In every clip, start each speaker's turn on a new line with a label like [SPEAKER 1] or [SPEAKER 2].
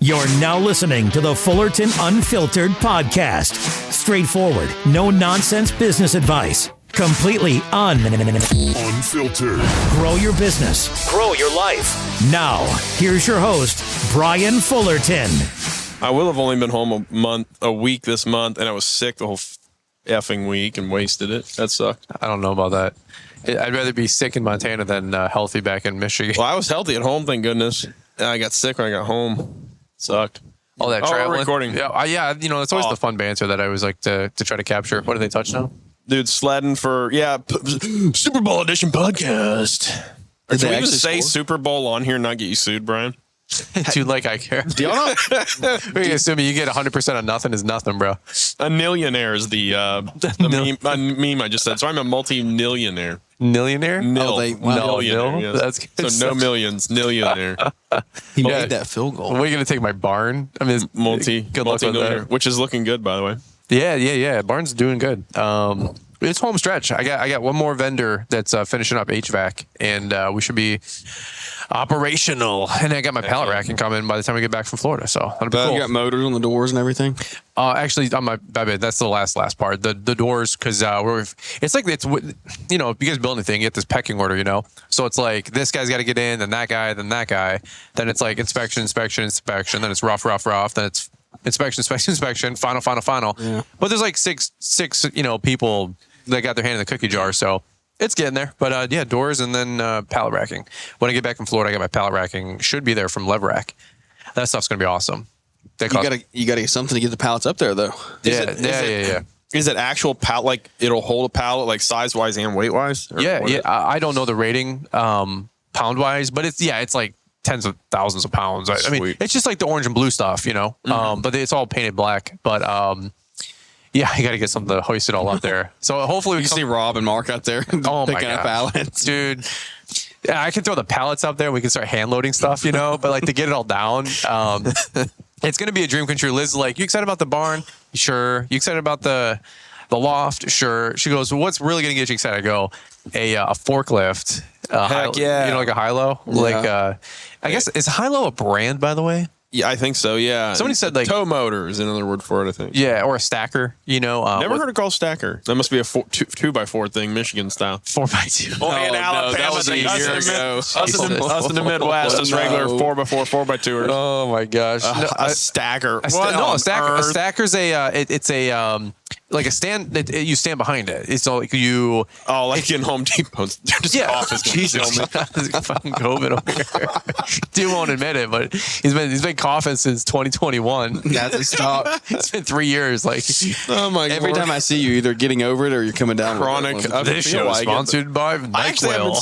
[SPEAKER 1] You're now listening to the Fullerton Unfiltered podcast. Straightforward, no nonsense business advice. Completely unfiltered. Grow your business. Grow your life. Now, here's your host, Brian Fullerton.
[SPEAKER 2] I will have only been home a week this month, and I was sick the whole effing week and wasted it. That sucked.
[SPEAKER 3] I don't know about that. I'd rather be sick in Montana than healthy back in Michigan.
[SPEAKER 2] Well, I was healthy at home, thank goodness. And I got sick when I got home. Sucked.
[SPEAKER 3] All that traveling.
[SPEAKER 2] We're recording.
[SPEAKER 3] Yeah. You know, it's always the fun banter that I always like to try to capture. What do they touch now?
[SPEAKER 2] Dude, sledding for Super Bowl edition podcast. Did we even say Super Bowl on here and not get you sued, Brian?
[SPEAKER 3] Dude, like I care.
[SPEAKER 2] Do y'all know?
[SPEAKER 3] We're assuming you get 100% of nothing is nothing, bro.
[SPEAKER 2] A millionaire is the meme I just said. So I'm a multi-millionaire.
[SPEAKER 3] Millionaire?
[SPEAKER 2] Millionaire. Yes.
[SPEAKER 3] That's good.
[SPEAKER 2] So no millions, millionaire.
[SPEAKER 4] He made that field goal.
[SPEAKER 3] What are you going to take my barn? I mean, good luck with that.
[SPEAKER 2] Which is looking good, by the way.
[SPEAKER 3] Yeah. Barn's doing good. It's home stretch. I got one more vendor that's finishing up HVAC, and we should be operational. And I got my pallet racking coming by the time we get back from Florida. So that'll be cool.
[SPEAKER 4] You got motors on the doors and everything?
[SPEAKER 3] Actually, on my bed, that's the last part. The doors, because it's like you know, if you guys build anything, you get this pecking order, you know. So it's like this guy's got to get in, then that guy, then that guy. Then it's like inspection. Then it's rough. Then it's inspection. Final. Yeah. But there's like six people that got their hand in the cookie jar. So it's getting there. But doors and then pallet racking. When I get back from Florida, I got my pallet racking. Should be there from Lev Rack. That stuff's gonna be awesome.
[SPEAKER 4] You gotta get something to get the pallets up there, though.
[SPEAKER 3] Yeah.
[SPEAKER 2] Is it actual pallet? Like it'll hold a pallet, like size wise and weight wise?
[SPEAKER 3] Yeah. I don't know the rating pound wise, but it's like tens of thousands of pounds. I mean, it's just like the orange and blue stuff, you know. Mm-hmm. But it's all painted black. But you got to get something to hoist it all up there. So hopefully we
[SPEAKER 4] can see Rob and Mark out there picking up pallets,
[SPEAKER 3] dude. Yeah, I can throw the pallets up there and we can start hand loading stuff, you know. But like to get it all down, it's gonna be a dream come true. Liz is like, "You excited about the barn? Sure. You excited about the loft? Sure." She goes, "Well, what's really gonna get you excited?" I go, a forklift.
[SPEAKER 2] Heck yeah.
[SPEAKER 3] You know, like a high-low? Yeah. Like, I guess, is high-low a brand, by the way?
[SPEAKER 2] Yeah, I think so, yeah.
[SPEAKER 3] Somebody said like...
[SPEAKER 2] Tow motor is another word for it, I think.
[SPEAKER 3] Yeah, or a stacker, you know.
[SPEAKER 2] Never heard it called stacker. That must be a 2x4 thing, Michigan style.
[SPEAKER 3] 4x2.
[SPEAKER 2] Oh, in Alabama,
[SPEAKER 4] that was a year ago.
[SPEAKER 2] Us in the Midwest, just regular 4x4 4x2ers.
[SPEAKER 3] Oh, my gosh.
[SPEAKER 2] A stacker.
[SPEAKER 3] A stacker's like a stand that you stand behind it. It's all like you.
[SPEAKER 2] Oh, like in Home Depot. They're just coughing.
[SPEAKER 3] Jesus, fucking COVID over here. Dude won't admit it, but he's been coughing since 2021.
[SPEAKER 4] That's stop.
[SPEAKER 3] It's been 3 years. Like,
[SPEAKER 4] oh my god! Every time I see you, either getting over it or you're coming down.
[SPEAKER 2] Chronic.
[SPEAKER 3] This show is sponsored by NyQuil.
[SPEAKER 2] I actually haven't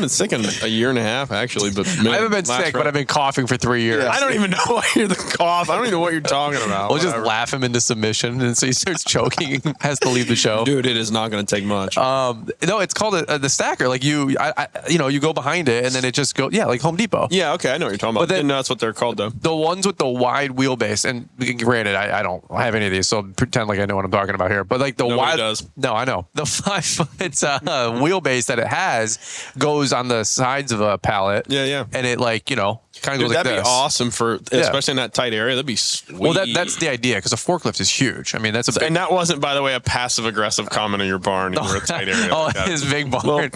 [SPEAKER 2] been sick in a year and a half actually, but
[SPEAKER 3] I haven't been sick, but I've been coughing for 3 years.
[SPEAKER 2] Yeah. I don't even know why you're the cough. I don't even know what you're talking about.
[SPEAKER 3] We'll just laugh him into submission, and so he starts choking and has to leave the show.
[SPEAKER 2] Dude, it is not going to take much.
[SPEAKER 3] No, it's called the stacker. Like you go behind it and then it just goes. Yeah, like Home Depot.
[SPEAKER 2] Yeah, okay, I know what you're talking about. But then, that's what they're called, though.
[SPEAKER 3] The ones with the wide wheelbase, and granted, I don't have any of these, so pretend like I know what I'm talking about here. But like the
[SPEAKER 2] Nobody
[SPEAKER 3] wide,
[SPEAKER 2] does.
[SPEAKER 3] No, I know the 5 foot wheelbase that it has goes on the sides of a pallet.
[SPEAKER 2] Yeah,
[SPEAKER 3] and it kind of goes like this.
[SPEAKER 2] That'd be awesome especially in that tight area. That'd be sweet.
[SPEAKER 3] Well, that's the idea, because a forklift is huge. I mean, that's
[SPEAKER 2] and that wasn't, by the way, a passive aggressive comment on your barn. You were a tight area.
[SPEAKER 3] His big barn.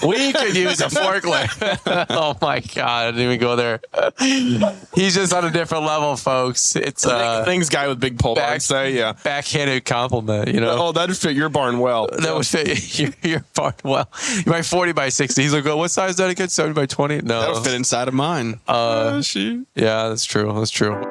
[SPEAKER 3] We could use a forklift. Oh my god, I didn't even go there. He's just on a different level, folks. It's
[SPEAKER 2] things guy with big pull backs say, yeah,
[SPEAKER 3] backhanded compliment. You know,
[SPEAKER 2] oh, that'd fit your barn well.
[SPEAKER 3] That would fit your barn well. My 40 by 60. He's like, oh, what size is that again? 70 by 20? No,
[SPEAKER 4] that would fit inside of mine.
[SPEAKER 3] Yeah, that's true. That's true.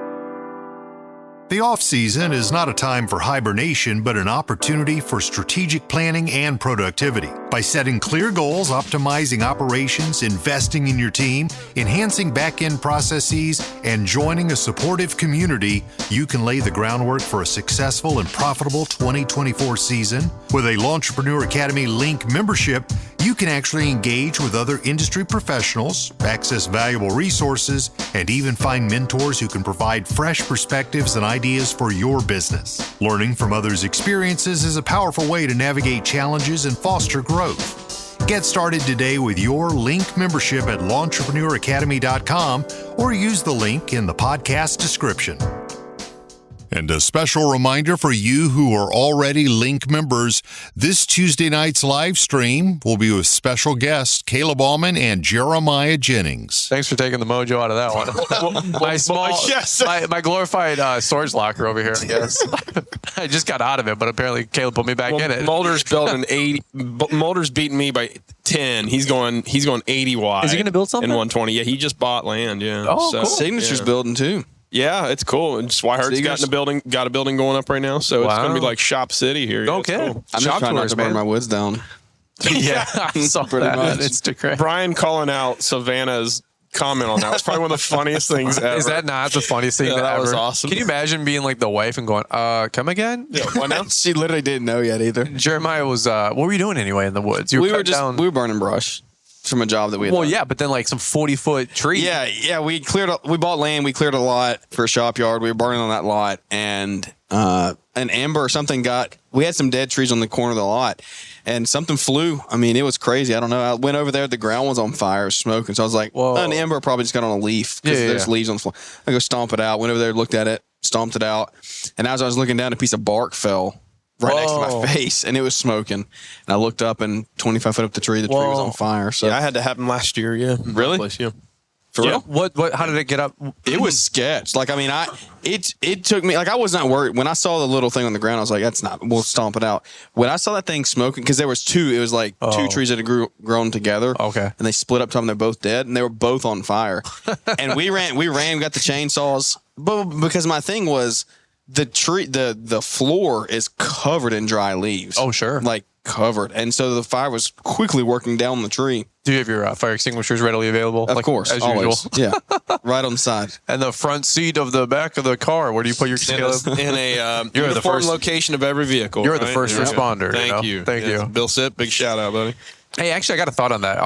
[SPEAKER 5] The off-season is not a time for hibernation, but an opportunity for strategic planning and productivity. By setting clear goals, optimizing operations, investing in your team, enhancing back-end processes, and joining a supportive community, you can lay the groundwork for a successful and profitable 2024 season. With a Launchpreneur Academy Link membership, you can actually engage with other industry professionals, access valuable resources, and even find mentors who can provide fresh perspectives and ideas for your business. Learning from others' experiences is a powerful way to navigate challenges and foster growth. Get started today with your Link membership at lawntrepreneuracademy.com or use the link in the podcast description. And a special reminder for you who are already Link members, this Tuesday night's live stream will be with special guests Caleb Auman and Jeremiah Jennings.
[SPEAKER 3] Thanks for taking the mojo out of that one. My glorified storage locker over here, I guess. I just got out of it, but apparently Caleb put me back in it.
[SPEAKER 2] Mulder's building 80. Mulder's beating me by 10. He's going 80 wide.
[SPEAKER 3] Is he going to build something?
[SPEAKER 2] In 120. Yeah, he just bought land. Yeah.
[SPEAKER 3] Oh, cool.
[SPEAKER 4] Signature's building too.
[SPEAKER 2] Yeah, it's cool. And Swihart's got a building going up right now, so it's going to be like Shop City here.
[SPEAKER 3] Okay.
[SPEAKER 2] Cool.
[SPEAKER 4] I'm just trying not to burn my woods down.
[SPEAKER 3] Yeah, I saw that on Instagram.
[SPEAKER 2] Brian calling out Savannah's comment on that was probably one of the funniest things ever.
[SPEAKER 3] Is that not the funniest thing ever?
[SPEAKER 2] That was awesome.
[SPEAKER 3] Can you imagine being like the wife and going, come again?
[SPEAKER 2] Yeah, why not?
[SPEAKER 4] She literally didn't know yet either.
[SPEAKER 3] Jeremiah was, what were you doing anyway in the woods?
[SPEAKER 4] We were burning brush from a job that we had done.
[SPEAKER 3] Yeah, but then like some 40-foot tree.
[SPEAKER 4] Yeah, we bought land, we cleared a lot for a shop yard. We were burning on that lot, and an ember or something we had some dead trees on the corner of the lot, and something flew. I mean, it was crazy. I don't know. I went over there, the ground was on fire, it was smoking. So I was like, an ember probably just got on a leaf because there's leaves on the floor. I go stomp it out. Went over there, looked at it, stomped it out, and as I was looking down, a piece of bark fell right next to my face, and it was smoking. And I looked up, and 25 foot up the tree was on fire. So
[SPEAKER 2] I had to happen last year. Yeah,
[SPEAKER 4] really?
[SPEAKER 2] Yeah.
[SPEAKER 4] For real?
[SPEAKER 3] What? How did it get up?
[SPEAKER 4] It was sketched. Like, I mean, it took me, like, I was not worried. When I saw the little thing on the ground, I was like, we'll stomp it out. When I saw that thing smoking, because there was two, it was like two trees that had grown together.
[SPEAKER 3] Okay.
[SPEAKER 4] And they split up to them, they're both dead, and they were both on fire. And we ran, got the chainsaws. But because my thing was, the tree, the floor is covered in dry leaves.
[SPEAKER 3] Oh, sure.
[SPEAKER 4] Like, covered. And so the fire was quickly working down the tree.
[SPEAKER 3] Do you have your fire extinguishers readily available?
[SPEAKER 4] Of course,
[SPEAKER 3] as
[SPEAKER 4] always.
[SPEAKER 3] usual.
[SPEAKER 4] Yeah, right on the side.
[SPEAKER 3] And the front seat of the back of the car. Where do you put your
[SPEAKER 2] in a
[SPEAKER 3] you're the first
[SPEAKER 2] location of every vehicle?
[SPEAKER 3] You're the first responder.
[SPEAKER 2] Thank you.
[SPEAKER 3] Thank you,
[SPEAKER 2] Bill Sipp. Big shout out, buddy.
[SPEAKER 3] Hey, actually, I got a thought on that.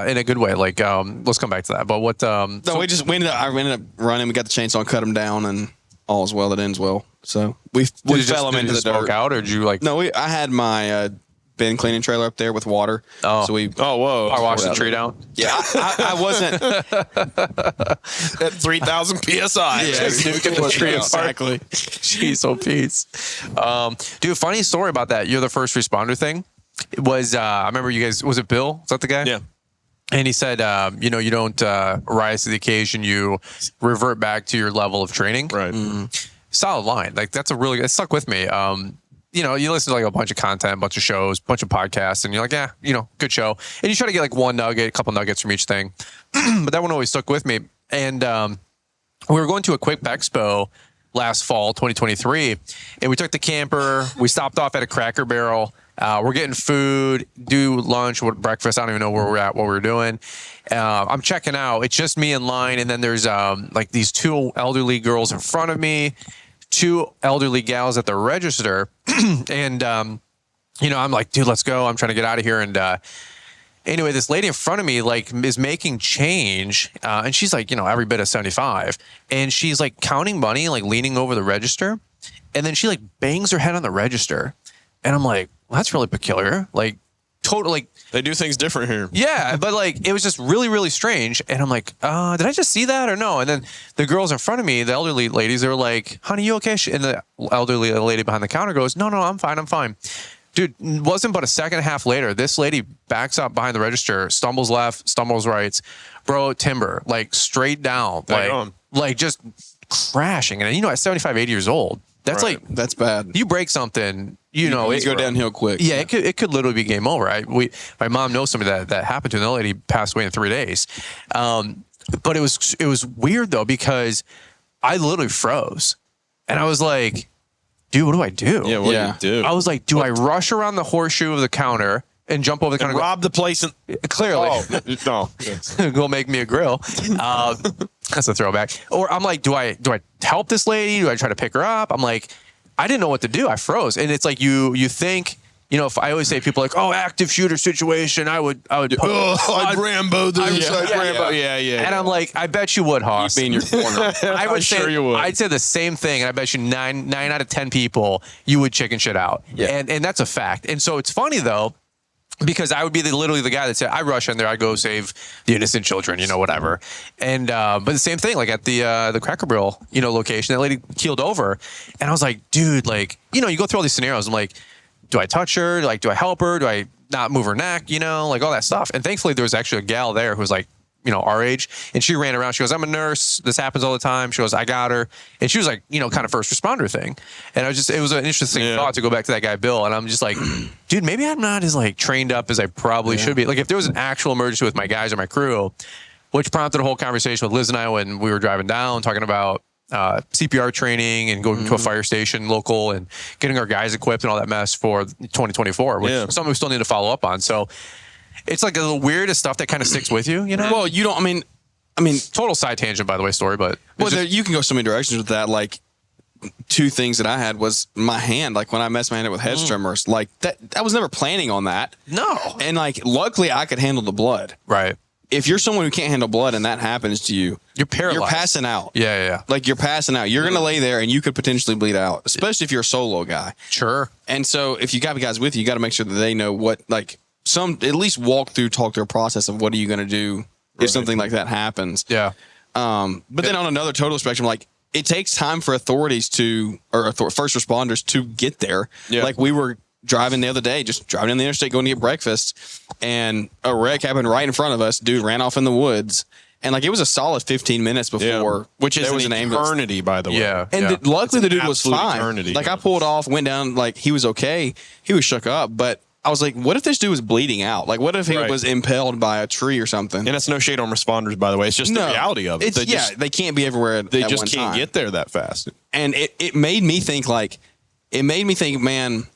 [SPEAKER 3] In a good way. Like, let's come back to that. But what?
[SPEAKER 4] No, we ended up running. We got the chainsaw and cut them down, and all's well that ends well. So we fell them into the dirt.
[SPEAKER 3] Out, or did you like?
[SPEAKER 4] No, I had my bin cleaning trailer up there with water.
[SPEAKER 3] Oh,
[SPEAKER 4] so we.
[SPEAKER 2] Oh, whoa!
[SPEAKER 3] I washed the tree down.
[SPEAKER 4] Yeah, I wasn't
[SPEAKER 2] at 3,000 psi.
[SPEAKER 3] Yeah, nuking the tree exactly. Jeez, oh Pete. Dude, funny story about that. You're the first responder thing. It was I remember you guys. Was it Bill? Is that the guy?
[SPEAKER 2] Yeah.
[SPEAKER 3] And he said, you don't rise to the occasion. You revert back to your level of training.
[SPEAKER 2] Right.
[SPEAKER 3] Mm-hmm. Solid line. Like it stuck with me. You listen to like a bunch of content, a bunch of shows, a bunch of podcasts, and you're like, yeah, good show. And you try to get like one nugget, a couple nuggets from each thing. But that one always stuck with me. And we were going to a Quick Expo last fall, 2023, and we took the camper. We stopped off at a Cracker Barrel. We're getting food, do lunch, breakfast. I don't even know where we're at, what we're doing. I'm checking out. It's just me in line, and then there's like these two elderly girls in front of me, two elderly gals at the register, and I'm like, dude, let's go. I'm trying to get out of here. And anyway, this lady in front of me like is making change, and she's like, every bit of 75, and she's like counting money, like leaning over the register, and then she like bangs her head on the register, and I'm like, well, that's really peculiar. Like, totally.
[SPEAKER 2] They do things different here.
[SPEAKER 3] Yeah, but like it was just really, really strange. And I'm like, did I just see that or no? And then the girls in front of me, the elderly ladies, they were like, honey, you okay? And the elderly lady behind the counter goes, no, I'm fine. Dude, wasn't but a second and a half later, this lady backs up behind the register, stumbles left, stumbles right. Bro, timber, like straight down. Like just crashing. And at 75, 80 years old, that's right. Like,
[SPEAKER 4] that's bad.
[SPEAKER 3] You break something,
[SPEAKER 4] it go downhill quick.
[SPEAKER 3] Yeah, it could literally be game over. My mom knows somebody that happened to, and the lady passed away in 3 days. But it was weird though, because I literally froze, and I was like, dude, what do I do?
[SPEAKER 2] Yeah, what do you do?
[SPEAKER 3] I was like, do I rush around the horseshoe of the counter and jump over the counter?
[SPEAKER 2] Rob the place?
[SPEAKER 3] Clearly.
[SPEAKER 2] Oh, no.
[SPEAKER 3] Go make me a grill. That's a throwback. Or I'm like, do I help this lady? Do I try to pick her up? I'm like, I didn't know what to do. I froze. And it's like you think, if I always say people like, oh, active shooter situation, I'd
[SPEAKER 2] Rambo this.
[SPEAKER 3] Rambo.
[SPEAKER 2] Yeah.
[SPEAKER 3] And I'm like, I bet you would, Hoss.
[SPEAKER 4] You'd be in your corner.
[SPEAKER 3] I would say,
[SPEAKER 2] sure you would.
[SPEAKER 3] I'd say the same thing, and I bet you nine out of 10 people, you would chicken shit out.
[SPEAKER 4] Yeah.
[SPEAKER 3] And that's a fact. And so it's funny though, because I would be literally the guy that said, I rush in there, I go save the innocent children, whatever. And but the same thing, like at the Cracker Barrel, location, that lady keeled over, and I was like, dude, like, you go through all these scenarios. I'm like, do I touch her? Like, do I help her? Do I not move her neck? Like all that stuff. And thankfully, there was actually a gal there who was like, our age, and she ran around. She goes, I'm a nurse. This happens all the time. She goes, I got her. And she was like, kind of first responder thing. And it was an interesting thought to go back to that guy, Bill. And I'm just like, dude, maybe I'm not as like trained up as I probably should be. Like if there was an actual emergency with my guys or my crew, which prompted a whole conversation with Liz and I when we were driving down, talking about CPR training and going to a fire station local and getting our guys equipped and all that mess for 2024, which is something we still need to follow up on. So it's like the weirdest stuff that kind of sticks with you,
[SPEAKER 4] Well, you don't. I mean,
[SPEAKER 3] total side tangent, by the way, story. But
[SPEAKER 4] you can go so many directions with that. Like, two things that I had was my hand. Like when I messed my hand up with head tremors, like that. I was never planning on that.
[SPEAKER 3] No.
[SPEAKER 4] And like, luckily, I could handle the blood.
[SPEAKER 3] Right.
[SPEAKER 4] If you're someone who can't handle blood and that happens to you,
[SPEAKER 3] you're paralyzed.
[SPEAKER 4] You're passing out.
[SPEAKER 3] Yeah.
[SPEAKER 4] Like you're passing out. You're gonna lay there and you could potentially bleed out, especially if you're a solo guy.
[SPEAKER 3] Sure.
[SPEAKER 4] And so if you got guys with you, you got to make sure that they know what like. At least talk through a process of what are you going to do if something like that happens.
[SPEAKER 3] Yeah.
[SPEAKER 4] But then on another total spectrum, like it takes time for authorities first responders to get there. Yeah. Like we were driving the other day, just driving in the interstate, going to get breakfast, and a wreck happened right in front of us. Dude ran off in the woods. And like it was a solid 15 minutes before,
[SPEAKER 2] which is an eternity, by the way.
[SPEAKER 3] Yeah,
[SPEAKER 4] and luckily the dude was fine.
[SPEAKER 2] Eternity.
[SPEAKER 4] Like I pulled off, went down, like he was okay. He was shook up, but I was like, what if this dude was bleeding out? Like, what if he was impaled by a tree or something?
[SPEAKER 2] And it's no shade on responders, by the way. It's just the reality of it.
[SPEAKER 4] They can't be everywhere.
[SPEAKER 2] They just can't get there that fast.
[SPEAKER 4] And it made me think, man,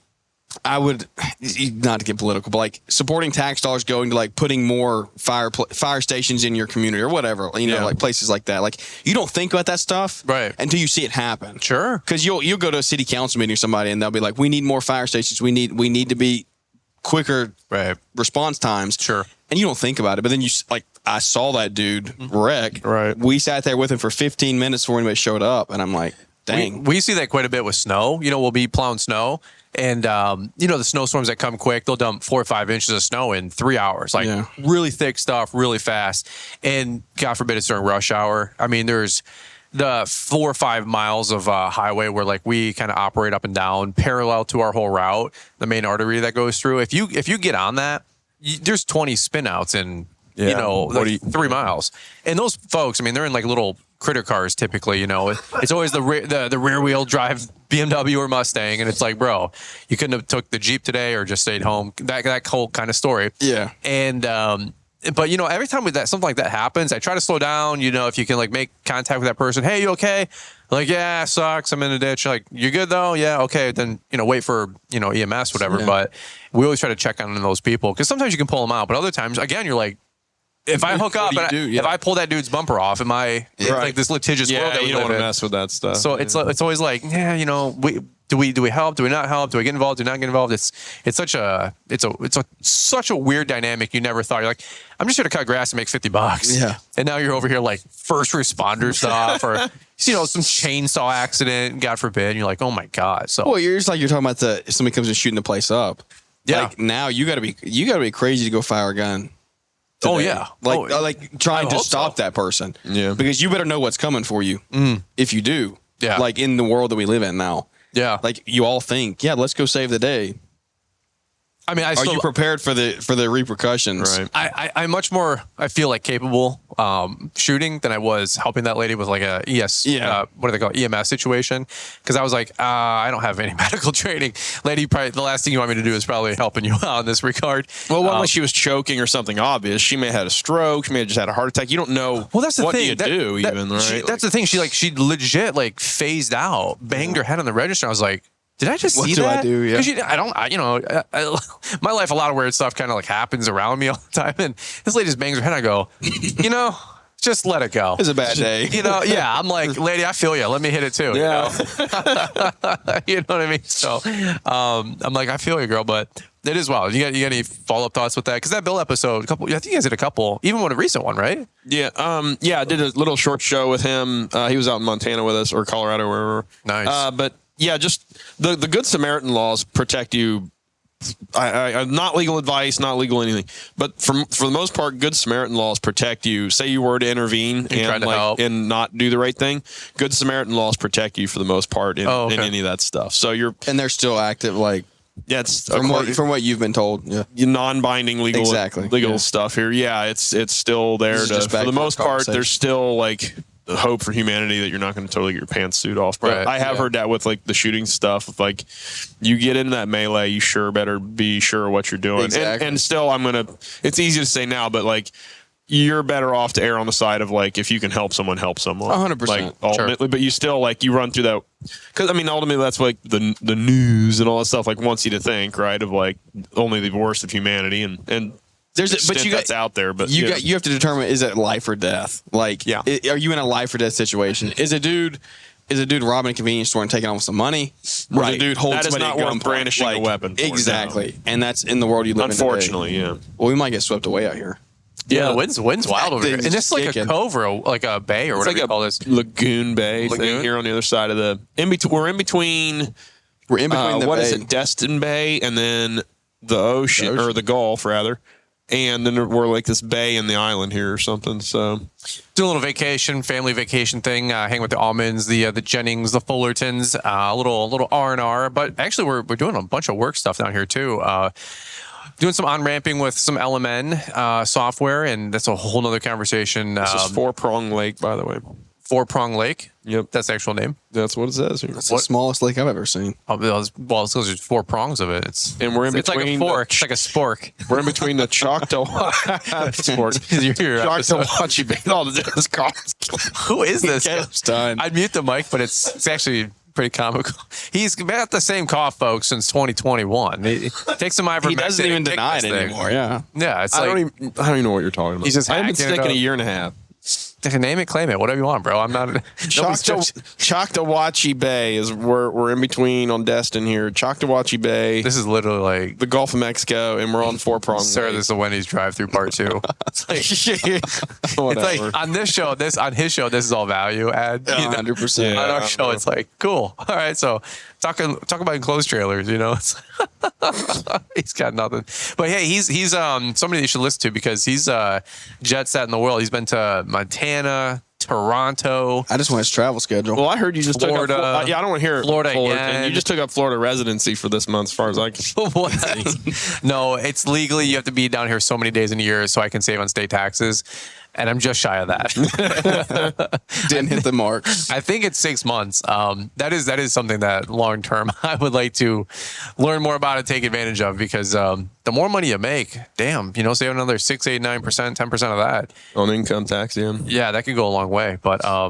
[SPEAKER 4] I would, not to get political, but like supporting tax dollars going to like putting more fire stations in your community or whatever, like places like that. Like you don't think about that stuff until you see it happen.
[SPEAKER 3] Sure.
[SPEAKER 4] Because you'll go to a city council meeting or somebody and they'll be like, we need more fire stations. We need to be quicker response times.
[SPEAKER 3] Sure.
[SPEAKER 4] And you don't think about it. But then I saw that dude wreck.
[SPEAKER 2] Right.
[SPEAKER 4] We sat there with him for 15 minutes before anybody showed up. And I'm like, dang.
[SPEAKER 3] We see that quite a bit with snow. We'll be plowing snow. And, the snowstorms that come quick, they'll dump 4 or 5 inches of snow in 3 hours. Like really thick stuff, really fast. And God forbid it's during rush hour. I mean, there's the 4 or 5 miles of highway where like we kind of operate up and down parallel to our whole route, the main artery that goes through. If you get on that, there's 20 spin outs in, 3 miles. And those folks, I mean, they're in like little critter cars typically, it's always the rear wheel drive BMW or Mustang. And it's like, bro, you couldn't have took the Jeep today or just stayed home. That whole kind of story.
[SPEAKER 4] Yeah.
[SPEAKER 3] And, but every time something like that happens, I try to slow down. If you can like make contact with that person, hey, you okay? Like, yeah, sucks. I'm in a ditch. Like, you good though? Yeah, okay. Then wait for EMS, whatever. Yeah. But we always try to check on those people because sometimes you can pull them out, but other times, again, you're like, if I hook up, if I pull that dude's bumper off, am I like this litigious world that we
[SPEAKER 2] you don't
[SPEAKER 3] live
[SPEAKER 2] want to
[SPEAKER 3] in?
[SPEAKER 2] mess with that stuff.
[SPEAKER 3] So it's always like, do we help? Do we not help? Do we get involved? Do we not get involved? It's such a weird dynamic. You never thought. You're like, I'm just here to cut grass and make $50.
[SPEAKER 4] Yeah.
[SPEAKER 3] And now you're over here like first responder stuff or some chainsaw accident, God forbid. And you're like, oh my God. So
[SPEAKER 4] you're just like you're talking about if somebody comes and shooting the place up.
[SPEAKER 3] Yeah.
[SPEAKER 4] Like now you gotta be crazy to go fire a gun. Today.
[SPEAKER 3] Oh yeah.
[SPEAKER 4] Like trying to stop that person.
[SPEAKER 2] Yeah.
[SPEAKER 4] Because you better know what's coming for you. If you do.
[SPEAKER 3] Yeah.
[SPEAKER 4] Like in the world that we live in now.
[SPEAKER 3] Yeah.
[SPEAKER 4] Like you all think, let's go save the day.
[SPEAKER 3] I mean,
[SPEAKER 4] are you prepared for the repercussions?
[SPEAKER 2] Right.
[SPEAKER 3] I'm much more, I feel like, capable shooting than I was helping that lady with like a what do they call it? EMS situation. Because I was like, I don't have any medical training. Lady, probably the last thing you want me to do is probably helping you out in this regard.
[SPEAKER 2] Well, unless she was choking or something obvious, she may have had a stroke. She may have just had a heart attack. You don't know.
[SPEAKER 3] Well, that's the thing.
[SPEAKER 2] Right?
[SPEAKER 3] That's the thing. She legit like phased out, banged her head on the register. I was like, did I just see that?
[SPEAKER 4] What do I do?
[SPEAKER 3] Yeah. My life, a lot of weird stuff kind of like happens around me all the time. And this lady just bangs her head. I go, just let it go.
[SPEAKER 4] It's a bad day.
[SPEAKER 3] Yeah. I'm like, lady, I feel you. Let me hit it too.
[SPEAKER 4] Yeah.
[SPEAKER 3] You know what I mean? So I'm like, I feel you, girl. But it is wild. You got any follow-up thoughts with that? Because that Bill episode, I think you guys did a couple, even a recent one, right?
[SPEAKER 2] Yeah. I did a little short show with him. He was out in Montana with us or Colorado, wherever.
[SPEAKER 3] Nice.
[SPEAKER 2] But yeah, just the Good Samaritan laws protect you I'm not legal advice, not legal anything, but for the most part, Good Samaritan laws protect you. Say you were to intervene and not do the right thing, Good Samaritan laws protect you for the most part in any of that stuff. So
[SPEAKER 4] and they're still active, like.
[SPEAKER 2] Yeah, it's
[SPEAKER 4] from what you've been told. Yeah,
[SPEAKER 2] non-binding legal stuff here. Yeah, it's still there. For the most part, there's still like hope for humanity that you're not going to totally get your pantsuit off. But I have heard that with like the shooting stuff. If, like you get into that melee, you sure better be sure what you're doing. Exactly. And still, it's easy to say now, but like. You're better off to err on the side of like if you can help someone,
[SPEAKER 4] 100%.
[SPEAKER 2] Like ultimately, but you still like you run through that because ultimately that's like the news and all that stuff like wants you to think right of like only the worst of humanity and there's that's out there, but
[SPEAKER 4] you have to determine is it life or death? Like, are you in a life or death situation? Is a dude robbing a convenience store and taking off some money?
[SPEAKER 2] Right,
[SPEAKER 4] a dude holding
[SPEAKER 2] somebody
[SPEAKER 4] at gunpoint,
[SPEAKER 2] brandishing a weapon.
[SPEAKER 4] Exactly, and that's in the world you live in.
[SPEAKER 2] Unfortunately, yeah.
[SPEAKER 4] Well, we might get swept away out here.
[SPEAKER 3] Yeah, the wind's wild over here. And it's like a cove or like a bay or whatever you call this.
[SPEAKER 2] Lagoon Bay thing here on the other side of the we're in between the what bay. Is it? Destin Bay and then the ocean or the Gulf rather. And then we're like this bay in the island here or something. So
[SPEAKER 3] do a little vacation, family vacation thing. Hang with the Aumans, the Jennings, the Fullertons, a little R&R. But actually, we're doing a bunch of work stuff down here too. Doing some on-ramping with some LMN software, and that's a whole nother conversation.
[SPEAKER 2] This is Four Prong Lake, by the way.
[SPEAKER 3] Four Prong Lake?
[SPEAKER 2] Yep.
[SPEAKER 3] That's the actual name?
[SPEAKER 2] That's what it says here.
[SPEAKER 4] That's the smallest lake I've ever seen.
[SPEAKER 3] Well, it's because there's 4 prongs of it.
[SPEAKER 2] And we're in between.
[SPEAKER 3] It's like a fork. It's like a spork.
[SPEAKER 2] We're in between the Choctaw Choctawhatchee Bay.
[SPEAKER 3] Who is this?
[SPEAKER 4] Done.
[SPEAKER 3] I'd mute the mic, but it's actually pretty comical. He's got the same cough, folks, since 2021. He takes some ivermectin.
[SPEAKER 4] He doesn't even deny it anymore. Yeah.
[SPEAKER 3] It's
[SPEAKER 2] I don't even know what you're talking about.
[SPEAKER 3] He's just
[SPEAKER 2] I've been sick in a year and a half.
[SPEAKER 3] Name it, claim it, whatever you want, bro. I'm not.
[SPEAKER 2] Choctawhatchee Bay is we're in between on Destin here. Choctawhatchee Bay.
[SPEAKER 3] This is literally like
[SPEAKER 2] the Gulf of Mexico, and we're on Four Prong.
[SPEAKER 3] Sir, this is a Wendy's drive-through part 2. It's like on this show, on his show, this is all value add.
[SPEAKER 4] 100%.
[SPEAKER 3] On our show, it's like cool. All right, so talk about enclosed trailers. He's got nothing. But hey, he's somebody you should listen to because he's jet set in the world. He's been to Montana, Toronto.
[SPEAKER 4] I just want his travel schedule.
[SPEAKER 2] Well, I heard you just
[SPEAKER 3] Florida,
[SPEAKER 2] took up. I don't want to hear
[SPEAKER 3] Florida
[SPEAKER 2] again. You just took up Florida residency for this month, as far as I can.
[SPEAKER 3] No, it's legally you have to be down here so many days in a year, so I can save on state taxes. And I'm just shy of that.
[SPEAKER 4] Didn't hit the mark.
[SPEAKER 3] I think it's 6 months. That is something that long term I would like to learn more about and take advantage of because the more money you make, damn, save another 6, 8, 9%, 10% of that
[SPEAKER 2] on income tax.
[SPEAKER 3] Yeah, that could go a long way. But I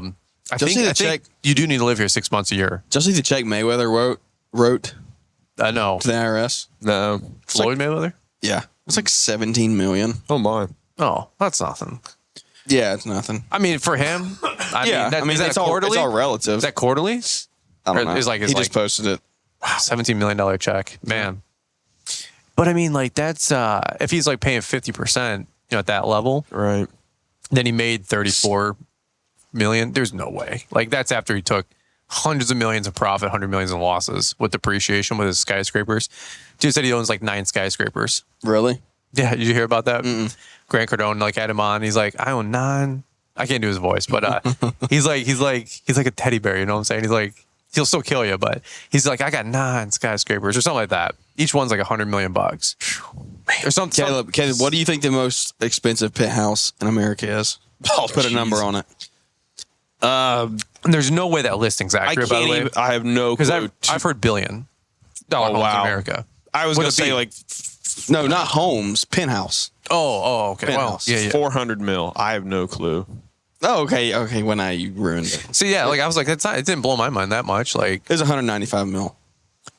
[SPEAKER 3] think you do need to live here 6 months a year.
[SPEAKER 4] Just see the check Mayweather wrote.
[SPEAKER 3] No,
[SPEAKER 4] to the IRS.
[SPEAKER 3] No, Floyd Mayweather.
[SPEAKER 4] Yeah, it's like 17 million.
[SPEAKER 2] Oh my.
[SPEAKER 3] Oh, that's nothing.
[SPEAKER 4] Yeah, it's nothing.
[SPEAKER 3] I mean, for him, is that quarterly?
[SPEAKER 4] It's all relative.
[SPEAKER 3] Is that quarterly?
[SPEAKER 4] I don't know.
[SPEAKER 3] He
[SPEAKER 4] just posted it.
[SPEAKER 3] Wow, $17 million check, man. But I mean, like that's if he's like paying 50%, at that level,
[SPEAKER 2] right?
[SPEAKER 3] Then he made 34 million. There's no way. Like that's after he took hundreds of millions of profit, 100 millions in losses with depreciation with his skyscrapers. Dude said he owns like 9 skyscrapers.
[SPEAKER 4] Really?
[SPEAKER 3] Yeah. Did you hear about that? Mm-mm. Grant Cardone had him on. He's like, I own 9. I can't do his voice, but he's like a teddy bear. You know what I'm saying? He's like, he'll still kill you, but he's like, I got 9 skyscrapers or something like that. Each one's like $100 million. Or something.
[SPEAKER 4] Caleb, what do you think the most expensive penthouse in America is? Put a number on it.
[SPEAKER 3] There's no way that listing's accurate. By the way,
[SPEAKER 2] I have no clue.
[SPEAKER 3] Because I've heard $1 billion homes in America.
[SPEAKER 2] I was going to say like.
[SPEAKER 4] No, not homes. Penthouse.
[SPEAKER 3] Oh, okay.
[SPEAKER 4] Penthouse.
[SPEAKER 3] Well, yeah.
[SPEAKER 2] 400 mil. I have no clue.
[SPEAKER 4] Oh, okay. When you ruined it.
[SPEAKER 3] So yeah, like I was like, it didn't blow my mind that much. Like
[SPEAKER 4] it's 195 mil.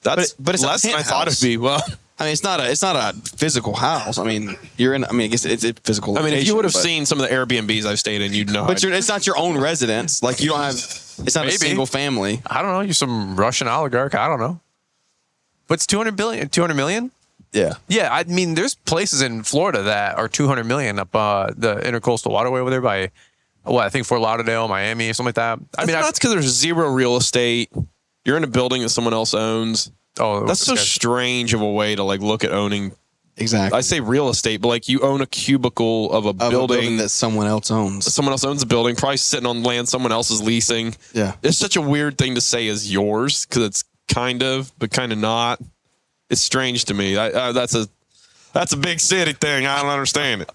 [SPEAKER 2] But it's
[SPEAKER 4] less
[SPEAKER 2] than I thought it'd be. Well,
[SPEAKER 4] I mean, it's not a physical house. I mean, I guess it's a physical.
[SPEAKER 2] I mean, if you would have seen some of the Airbnbs I've stayed in, you'd know.
[SPEAKER 4] But it's not your own residence. Like you don't have. It's not a single family.
[SPEAKER 3] I don't know. You're some Russian oligarch. I don't know. But it's 200 million.
[SPEAKER 4] Yeah.
[SPEAKER 3] Yeah, I mean, there's places in Florida that are 200 million up the intercoastal waterway over there by, I think Fort Lauderdale, Miami, something like that.
[SPEAKER 2] I mean, that's because there's zero real estate. You're in a building that someone else owns. Oh, that's so strange of a way to like look at owning.
[SPEAKER 4] Exactly.
[SPEAKER 2] I say real estate, but like you own a cubicle of a building
[SPEAKER 4] that someone else owns.
[SPEAKER 2] Someone else owns a building, probably sitting on land someone else is leasing.
[SPEAKER 4] Yeah.
[SPEAKER 2] It's such a weird thing to say is yours because it's kind of, but kind of not. It's strange to me. That's a big city thing. I don't understand it.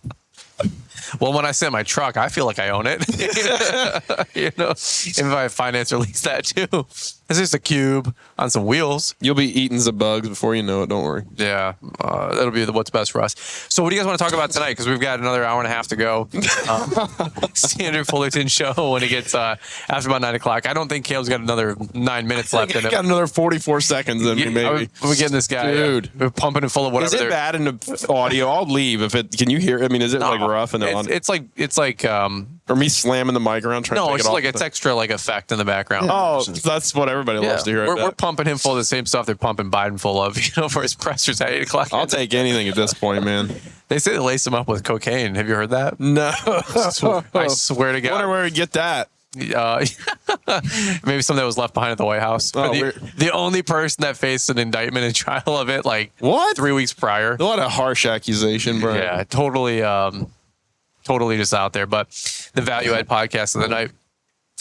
[SPEAKER 3] Well, when I sit in my truck, I feel like I own it. You know, if I finance or lease that too. It's just a cube on some wheels.
[SPEAKER 2] You'll be eating the bugs before you know it. Don't worry.
[SPEAKER 3] Yeah, that'll be what's best for us. So what do you guys want to talk about tonight? Because we've got another hour and a half to go. Standard Fullerton show when it gets after about 9 o'clock. I don't think Caleb's got another 9 minutes left in it.
[SPEAKER 2] Got another 44 seconds in me, maybe.
[SPEAKER 3] We're getting this guy,
[SPEAKER 2] dude.
[SPEAKER 3] We're pumping it full of whatever.
[SPEAKER 2] Is it bad in the audio? I'll leave if it. Can you hear? I mean, is it like rough and
[SPEAKER 3] it's like
[SPEAKER 2] or me slamming the mic around trying to take it off?
[SPEAKER 3] No, it's extra like effect in the background.
[SPEAKER 2] Oh, that's what everybody loves to hear.
[SPEAKER 3] We're pumping him full of the same stuff they're pumping Biden full of, for his pressers at 8 o'clock.
[SPEAKER 2] I'll take anything at this point, man.
[SPEAKER 3] They say they lace him up with cocaine. Have you heard that?
[SPEAKER 2] No.
[SPEAKER 3] I swear to God.
[SPEAKER 2] I wonder where we get that.
[SPEAKER 3] Maybe something that was left behind at the White House. The only person that faced an indictment and trial of it, like
[SPEAKER 2] what?
[SPEAKER 3] 3 weeks prior.
[SPEAKER 2] What a harsh accusation, bro.
[SPEAKER 3] Yeah, totally just out there. But the Value Add podcast of the night.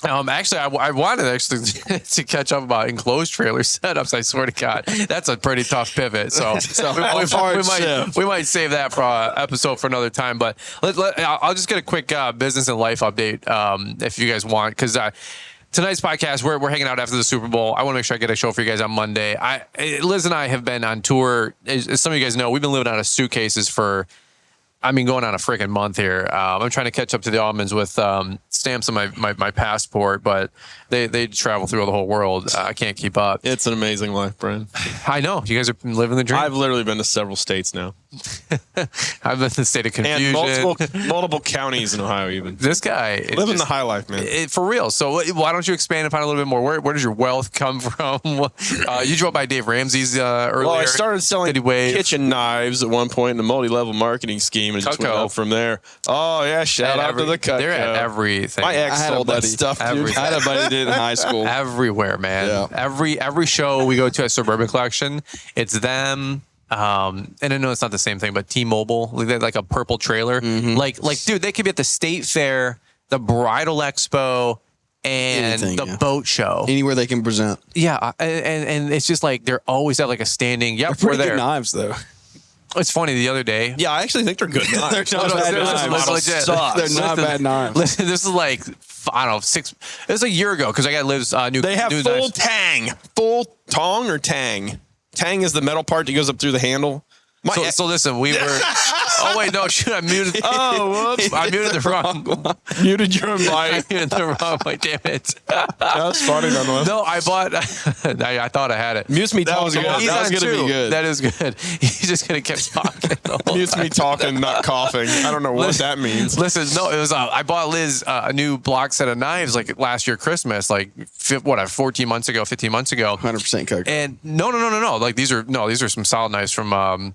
[SPEAKER 3] Actually, I wanted to catch up about enclosed trailer setups. I swear to God, that's a pretty tough pivot. So we might save that for episode for another time. But I'll just get a quick business and life update if you guys want, because tonight's podcast we're hanging out after the Super Bowl. I want to make sure I get a show for you guys on Monday. Liz and I have been on tour. As some of you guys know, we've been living out of suitcases for. Going on a freaking month here. I'm trying to catch up to the Aumans with stamps on my passport, but they travel through the whole world. I can't keep up.
[SPEAKER 2] It's an amazing life, Brian.
[SPEAKER 3] I know. You guys are living the dream.
[SPEAKER 2] I've literally been to several states now.
[SPEAKER 3] I've been in the state of confusion.
[SPEAKER 2] And multiple counties in Ohio even.
[SPEAKER 3] This guy.
[SPEAKER 2] Living the high life, man.
[SPEAKER 3] For real. So why don't you expand upon it a little bit more? Where does your wealth come from? You drove by Dave Ramsey's earlier.
[SPEAKER 2] Well, I started selling kitchen knives at one point in the multi-level marketing scheme, and it just went up from there. Oh, yeah, shout out to the Cutco.
[SPEAKER 3] They're at everything.
[SPEAKER 2] My ex sold that stuff, dude.
[SPEAKER 4] I had a buddy that did in high school.
[SPEAKER 3] Everywhere, man. Yeah. Every show we go to at Suburban Collection, it's them. And I know it's not the same thing, but T-Mobile, like a purple trailer. Mm-hmm. Like, dude, they could be at the State Fair, the Bridal Expo, and the boat show.
[SPEAKER 4] Anywhere they can present.
[SPEAKER 3] Yeah, and it's just like they're always at like a standing. Yep,
[SPEAKER 4] we're there. Good knives though.
[SPEAKER 3] It's funny the other day.
[SPEAKER 2] Yeah, I actually think they're good knives.
[SPEAKER 4] They're not bad knives. They're not bad knives.
[SPEAKER 3] Listen, this is like I don't know, it was a year ago because I got Liv's new.
[SPEAKER 2] They have full tang, full tong or tang. Tang is the metal part that goes up through the handle.
[SPEAKER 3] So listen, we were. Oh wait, no, shoot! I muted.
[SPEAKER 2] Oh, whoops!
[SPEAKER 3] I muted the wrong one.
[SPEAKER 2] Muted your mic.
[SPEAKER 3] I muted the wrong mic. Damn it!
[SPEAKER 2] That's funny, nonetheless.
[SPEAKER 3] No, I bought. I thought I had it.
[SPEAKER 2] Mutes me talking.
[SPEAKER 3] That was gonna be good. That is good. He's just gonna keep talking.
[SPEAKER 2] Mutes me talking, not coughing. I don't know what that means.
[SPEAKER 3] Listen, no, it was. I bought Liz a new block set of knives like last year Christmas, like 14 months ago, 15 months ago.
[SPEAKER 4] 100% Coke.
[SPEAKER 3] And no. Like these are some solid knives from.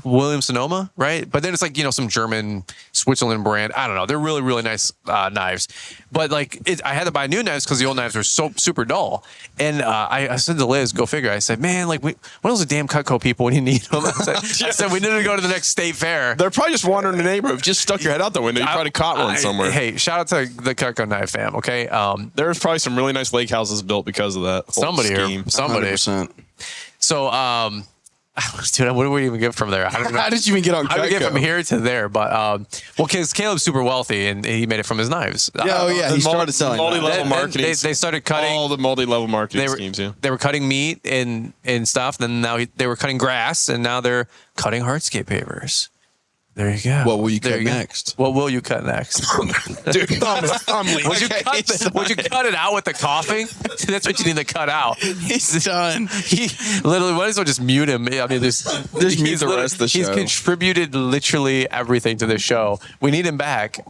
[SPEAKER 3] Williams-Sonoma, right? But then it's like, some German Switzerland brand. I don't know. They're really, really nice knives. But like, I had to buy new knives because the old knives were so super dull. And I said to Liz, go figure. I said, man, like, when those the damn Cutco people when you need them? I said, we need to go to the next state fair.
[SPEAKER 2] They're probably just wandering the neighborhood. Just stuck your head out the window. You probably caught one somewhere.
[SPEAKER 3] Hey, shout out to the Cutco knife fam, okay?
[SPEAKER 2] There's probably some really nice lake houses built because of that.
[SPEAKER 3] Somebody.
[SPEAKER 4] 100%.
[SPEAKER 3] So, dude, what do we even get from there? I don't know.
[SPEAKER 4] How did you even get on Cutco?
[SPEAKER 3] How did we get from here to there? But, because Caleb's super wealthy and he made it from his knives.
[SPEAKER 4] He started selling
[SPEAKER 2] multi-level marketing.
[SPEAKER 3] They started cutting
[SPEAKER 2] all the multi-level marketing schemes. Yeah,
[SPEAKER 3] they were cutting meat and stuff. Then now they were cutting grass, and now they're cutting hardscape pavers. There you go.
[SPEAKER 4] What will you cut next?
[SPEAKER 3] What will you cut next?
[SPEAKER 2] Dude, I'm leaving.
[SPEAKER 3] Would you cut it out with the coughing? That's what you need to cut out.
[SPEAKER 4] He's done.
[SPEAKER 3] He literally might as well just mute him. I mean, just
[SPEAKER 4] mute the rest of the show.
[SPEAKER 3] He's contributed literally everything to this show. We need him back.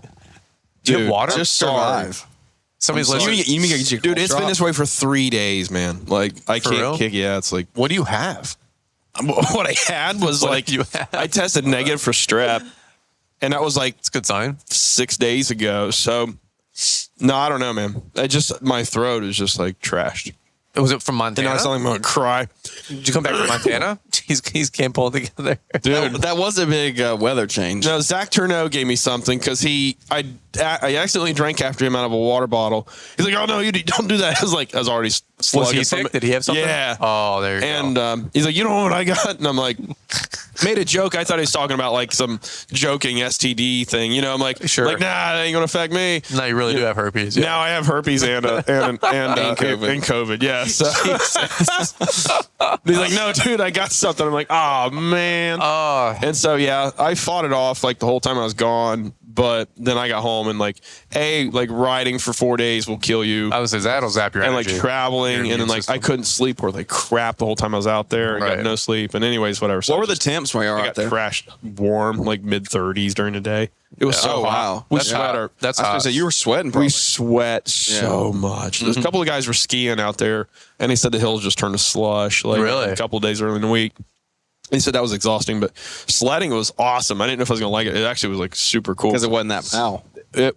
[SPEAKER 3] Do you have water?
[SPEAKER 4] Just survive.
[SPEAKER 3] Somebody's listening.
[SPEAKER 2] Dude, it's been this way for 3 days, man. Like, I can't kick. Yeah, it's like,
[SPEAKER 3] what do you have?
[SPEAKER 2] What I had was I tested negative for strep, and that was like,
[SPEAKER 3] it's a good sign,
[SPEAKER 2] 6 days ago. So, no, I don't know, man. My throat is just like trashed.
[SPEAKER 3] Was it from Montana?
[SPEAKER 2] And I was like, I'm going to cry.
[SPEAKER 3] Did you come back from Montana? He's can't pull it together.
[SPEAKER 4] Dude, that was a big weather change.
[SPEAKER 2] No, Zach Turneau gave me something because I accidentally drank after him out of a water bottle. He's like, oh, no, you don't do that. I was already slugging.
[SPEAKER 3] Was he sick? Did he have something?
[SPEAKER 2] Yeah.
[SPEAKER 3] Oh, there you go.
[SPEAKER 2] And he's like, you know what I got? And I'm like, made a joke. I thought he was talking about like some joking STD thing. You know, I'm like,
[SPEAKER 3] sure.
[SPEAKER 2] Like, nah, that ain't going to affect me.
[SPEAKER 3] No, you really do have herpes.
[SPEAKER 2] Yeah. Now I have herpes and COVID. Yeah. So he's like, no, dude, I got something. I'm like, oh, man. And so, yeah, I fought it off like the whole time I was gone. But then I got home and like riding for 4 days will kill you.
[SPEAKER 3] I was saying that'll zap your energy.
[SPEAKER 2] And like traveling and then like I couldn't sleep or like crap the whole time I was out there. I got no sleep. And anyways, whatever. So
[SPEAKER 4] what were the temps while you were out there?
[SPEAKER 2] Crashed warm, like mid-30s during the day. It was so hot.
[SPEAKER 4] Wow.
[SPEAKER 2] We sweat.
[SPEAKER 3] That's hot.
[SPEAKER 4] So you were sweating. Probably.
[SPEAKER 2] We sweat so much. There's a couple of guys were skiing out there, and he said the hills just turned to slush. Like a couple of days early in the week. He said that was exhausting, but sledding was awesome. I didn't know if I was going to like it. It actually was like super cool.
[SPEAKER 4] Because it wasn't that pow.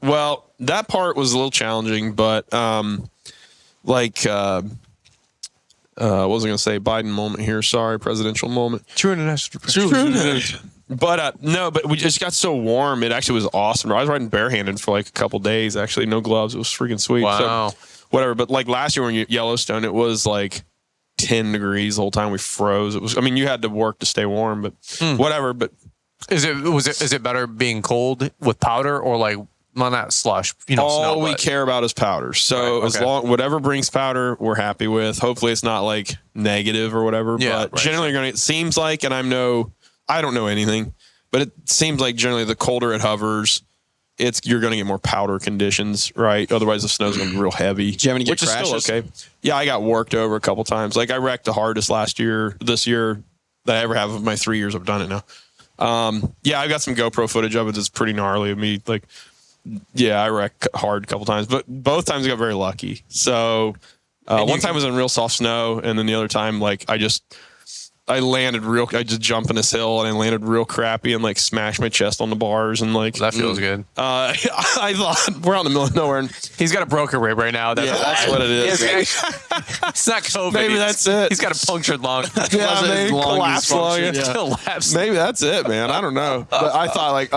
[SPEAKER 2] Well, that part was a little challenging, but what was I going to say? Biden moment here. Sorry, presidential moment.
[SPEAKER 3] True international.
[SPEAKER 2] But no, but we just got so warm. It actually was awesome. I was riding barehanded for like a couple days. Actually, no gloves. It was freaking sweet.
[SPEAKER 3] Wow.
[SPEAKER 2] So, whatever. But like last year when you Yellowstone, it was like 10 degrees the whole time. We froze. It was. I mean, you had to work to stay warm, but whatever. But
[SPEAKER 3] is it better being cold with powder or like? Well, not slush.
[SPEAKER 2] All we care about is powder. So as long whatever brings powder, we're happy with. Hopefully, it's not like negative or whatever. Yeah, but generally, it seems like, and I don't know anything, but it seems like generally the colder it hovers, you're going to get more powder conditions, right? Otherwise, the snow's going to be real heavy.
[SPEAKER 4] Did you have any
[SPEAKER 2] which
[SPEAKER 4] crashes?
[SPEAKER 2] Is still okay. Yeah, I got worked over a couple times. Like I wrecked the hardest this year that I ever have of my 3 years I've done it now. Yeah, I got some GoPro footage of it. It's pretty gnarly of me. Like, yeah, I wrecked hard a couple times, but both times I got very lucky. So one time was in real soft snow, and then the other time, like I just jumped in this hill and I landed real crappy and like smashed my chest on the bars and like
[SPEAKER 3] that feels good.
[SPEAKER 2] I thought we're out in the middle of nowhere and
[SPEAKER 3] he's got a broken rib right now.
[SPEAKER 2] That's what it is.
[SPEAKER 3] It's not COVID.
[SPEAKER 2] Maybe that's it.
[SPEAKER 3] He's got a punctured lung.
[SPEAKER 2] Maybe collapsed lung.
[SPEAKER 3] Collapsed.
[SPEAKER 2] Maybe that's it, man. I don't know. But I thought like,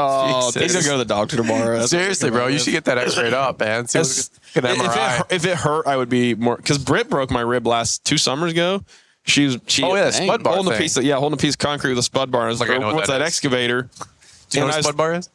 [SPEAKER 4] he's gonna go to the doctor tomorrow.
[SPEAKER 3] Seriously, bro, you should get that X-rayed up, man.
[SPEAKER 2] If it hurt, I would be more because Britt broke my rib 2 summers ago. She
[SPEAKER 3] spud bar
[SPEAKER 2] holding a piece of concrete with a spud bar. I was like, what's that excavator?
[SPEAKER 3] Do you know what a spud bar is?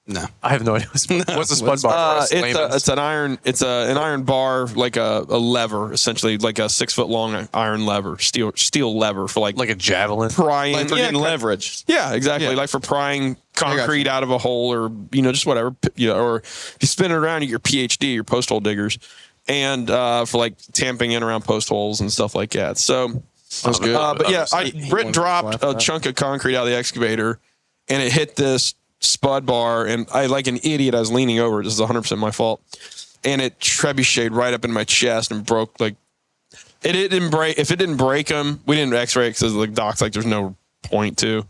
[SPEAKER 4] No,
[SPEAKER 3] I have no idea. What's a spud bar?
[SPEAKER 2] It's an iron bar, like a lever, essentially like a 6 foot long iron lever, steel lever for like
[SPEAKER 3] a javelin,
[SPEAKER 2] prying,
[SPEAKER 4] like for getting leverage.
[SPEAKER 2] Yeah, exactly. Yeah. Like for prying concrete out of a hole, or just whatever. Or if you spin it around, you get your PhD, your post hole diggers, and for like tamping in around post holes and stuff like that. So.
[SPEAKER 4] That was good.
[SPEAKER 2] But yeah, Britt dropped a chunk of concrete out of the excavator, and it hit this spud bar, and I, like an idiot, I was leaning over. This is 100% my fault, and it trebucheted right up in my chest and broke. Like it didn't break. If it didn't break them, we didn't X-ray it because the doc's like, there's no point to.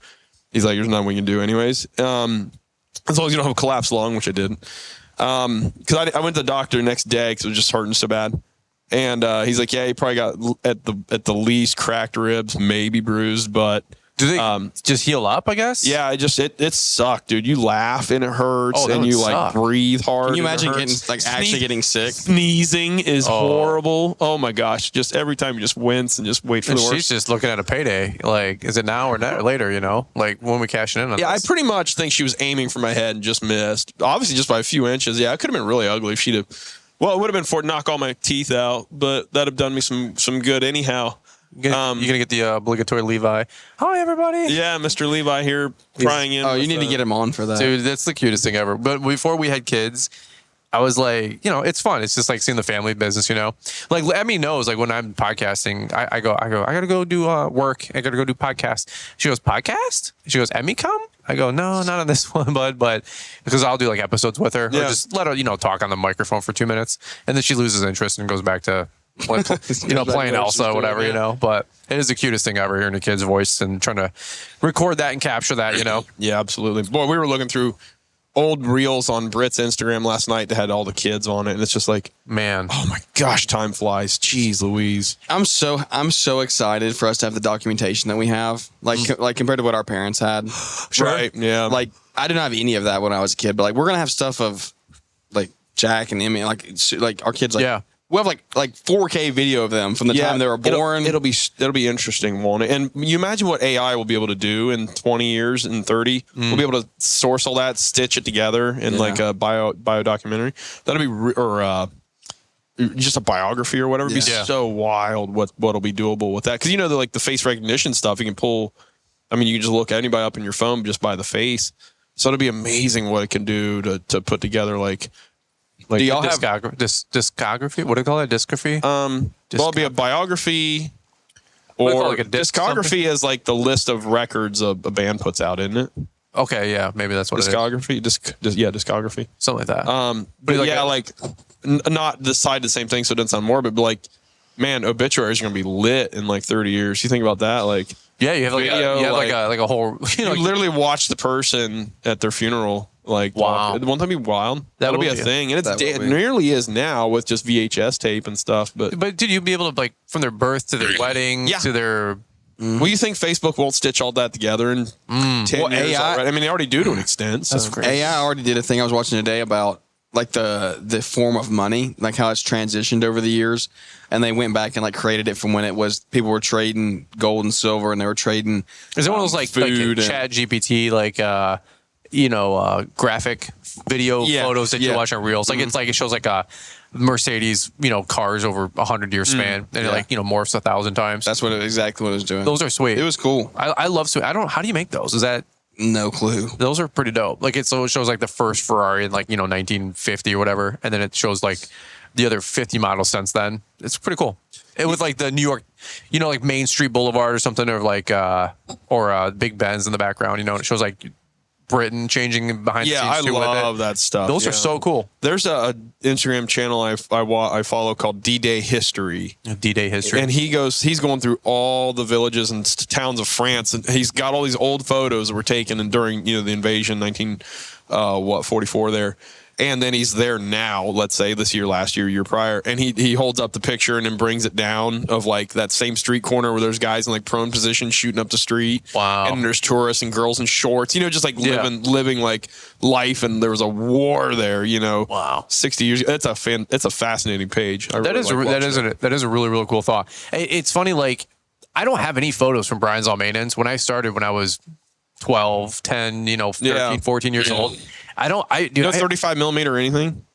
[SPEAKER 2] He's like, there's nothing we can do anyways. As long as you don't have a collapsed lung, which I didn't. Because I went to the doctor the next day because it was just hurting so bad. And he's like, yeah, you probably got at the least cracked ribs, maybe bruised, but
[SPEAKER 3] do they just heal up? I guess.
[SPEAKER 2] Yeah, it sucked, dude. You laugh and it hurts, and you like breathe hard.
[SPEAKER 4] Can you imagine actually getting sick?
[SPEAKER 2] Sneezing is horrible. Oh my gosh! Just every time you just wince and just wait for the worst.
[SPEAKER 3] She's just looking at a payday. Like, is it now or later? Like when we cashing in on.
[SPEAKER 2] Yeah,
[SPEAKER 3] this?
[SPEAKER 2] I pretty much think she was aiming for my head and just missed. Obviously, just by a few inches. Yeah, it could have been really ugly if she'd have. Well, it would have been for knock all my teeth out, but that'd have done me some good anyhow.
[SPEAKER 3] You're gonna get the obligatory Levi. Hi, everybody.
[SPEAKER 2] Yeah, Mr. Levi here prying in.
[SPEAKER 4] Oh, you need to get him on for that,
[SPEAKER 3] dude. That's the cutest thing ever. But before we had kids, I was like, it's fun. It's just like seeing the family business, Like Emmy knows, like when I'm podcasting, I gotta go do work. I gotta go do podcast. She goes, podcast? She goes, Emmy come? I go, no, not on this one, bud. But because I'll do like episodes with her, or just let her, talk on the microphone for 2 minutes, and then she loses interest and goes back to, playing Elsa or whatever, But it is the cutest thing ever, hearing a kid's voice and trying to record that and capture that,
[SPEAKER 2] Yeah, absolutely. Boy, we were looking through old reels on Britt's Instagram last night that had all the kids on it, and it's just like,
[SPEAKER 3] man,
[SPEAKER 2] oh my gosh, time flies. Jeez Louise.
[SPEAKER 4] I'm so excited for us to have the documentation that we have, like compared to what our parents had.
[SPEAKER 2] Sure. Right? Yeah.
[SPEAKER 4] Like I didn't have any of that when I was a kid, but like we're gonna have stuff of like Jack and Emmy, like our kids, like yeah. We'll have like 4K video of them from the time they were born.
[SPEAKER 2] It'll be interesting, won't it? And you imagine what AI will be able to do in 20 years and 30. We'll be able to source all that, stitch it together in like a bio documentary. That'll be just a biography or whatever. It'd be so wild what'll be doable with that. Because the face recognition stuff you can pull. I mean, you can just look anybody up in your phone just by the face. So it'll be amazing what it can do to put together like.
[SPEAKER 3] Do y'all have discography? What do you call it? Discography?
[SPEAKER 2] Well, it'll be a biography, or like a discography is like the list of records a band puts out, isn't it?
[SPEAKER 3] Okay, yeah, maybe that's what
[SPEAKER 2] discography.
[SPEAKER 3] It is.
[SPEAKER 2] Discography,
[SPEAKER 3] something like that.
[SPEAKER 2] But not the same thing, so it doesn't sound morbid. But like, man, obituaries are gonna be lit in like 30 years. You think about that, like,
[SPEAKER 3] yeah, you have like a whole.
[SPEAKER 2] You literally watch the person at their funeral. Like, wow. Won't that be wild? That'll be a thing. And it nearly is now with just VHS tape and stuff. But
[SPEAKER 3] dude, you'd be able to, like, from their birth to their wedding to their...
[SPEAKER 2] Well, you think Facebook won't stitch all that together in 10 years? AI, I mean, they already do to an extent. So.
[SPEAKER 4] That's crazy. AI already did a thing I was watching today about, like, the form of money, like how it's transitioned over the years. And they went back and, like, created it from when it was people were trading gold and silver and they were trading
[SPEAKER 3] Is it one of those, like Chat GPT, like... graphic video photos that you watch on Reels. Like it's like it shows like a Mercedes, cars over 100-year span, and it morphs 1,000 times.
[SPEAKER 4] That's exactly what it was doing.
[SPEAKER 3] Those are sweet.
[SPEAKER 4] It was cool.
[SPEAKER 3] I love sweet. How do you make those? Is that
[SPEAKER 4] no clue?
[SPEAKER 3] Those are pretty dope. Like it shows like the first Ferrari in 1950 or whatever, and then it shows like the other 50 models since then. It's pretty cool. It was like the New York, like Main Street Boulevard or something, or like or Big Benz in the background. And it shows like Britain changing behind the scenes too.
[SPEAKER 2] I love that stuff.
[SPEAKER 3] Those are so cool.
[SPEAKER 2] There's a Instagram channel I follow called D-Day History.
[SPEAKER 3] D-Day History.
[SPEAKER 2] And he's going through all the villages and towns of France, and he's got all these old photos that were taken during the invasion 1944 there. And then he's there now, let's say this year, last year, year prior, and he holds up the picture and then brings it down of like that same street corner where there's guys in like prone position shooting up the street.
[SPEAKER 3] Wow.
[SPEAKER 2] And there's tourists and girls in shorts, just like living like life, and there was a war there,
[SPEAKER 3] Wow.
[SPEAKER 2] 60 years. It's a fascinating page.
[SPEAKER 3] That is a really, really cool thought. It's funny, like I don't have any photos from Brian's All Maintenance. When I started when I was 12, 10, 13, 14 years old. I don't.
[SPEAKER 2] 35 millimeter or anything.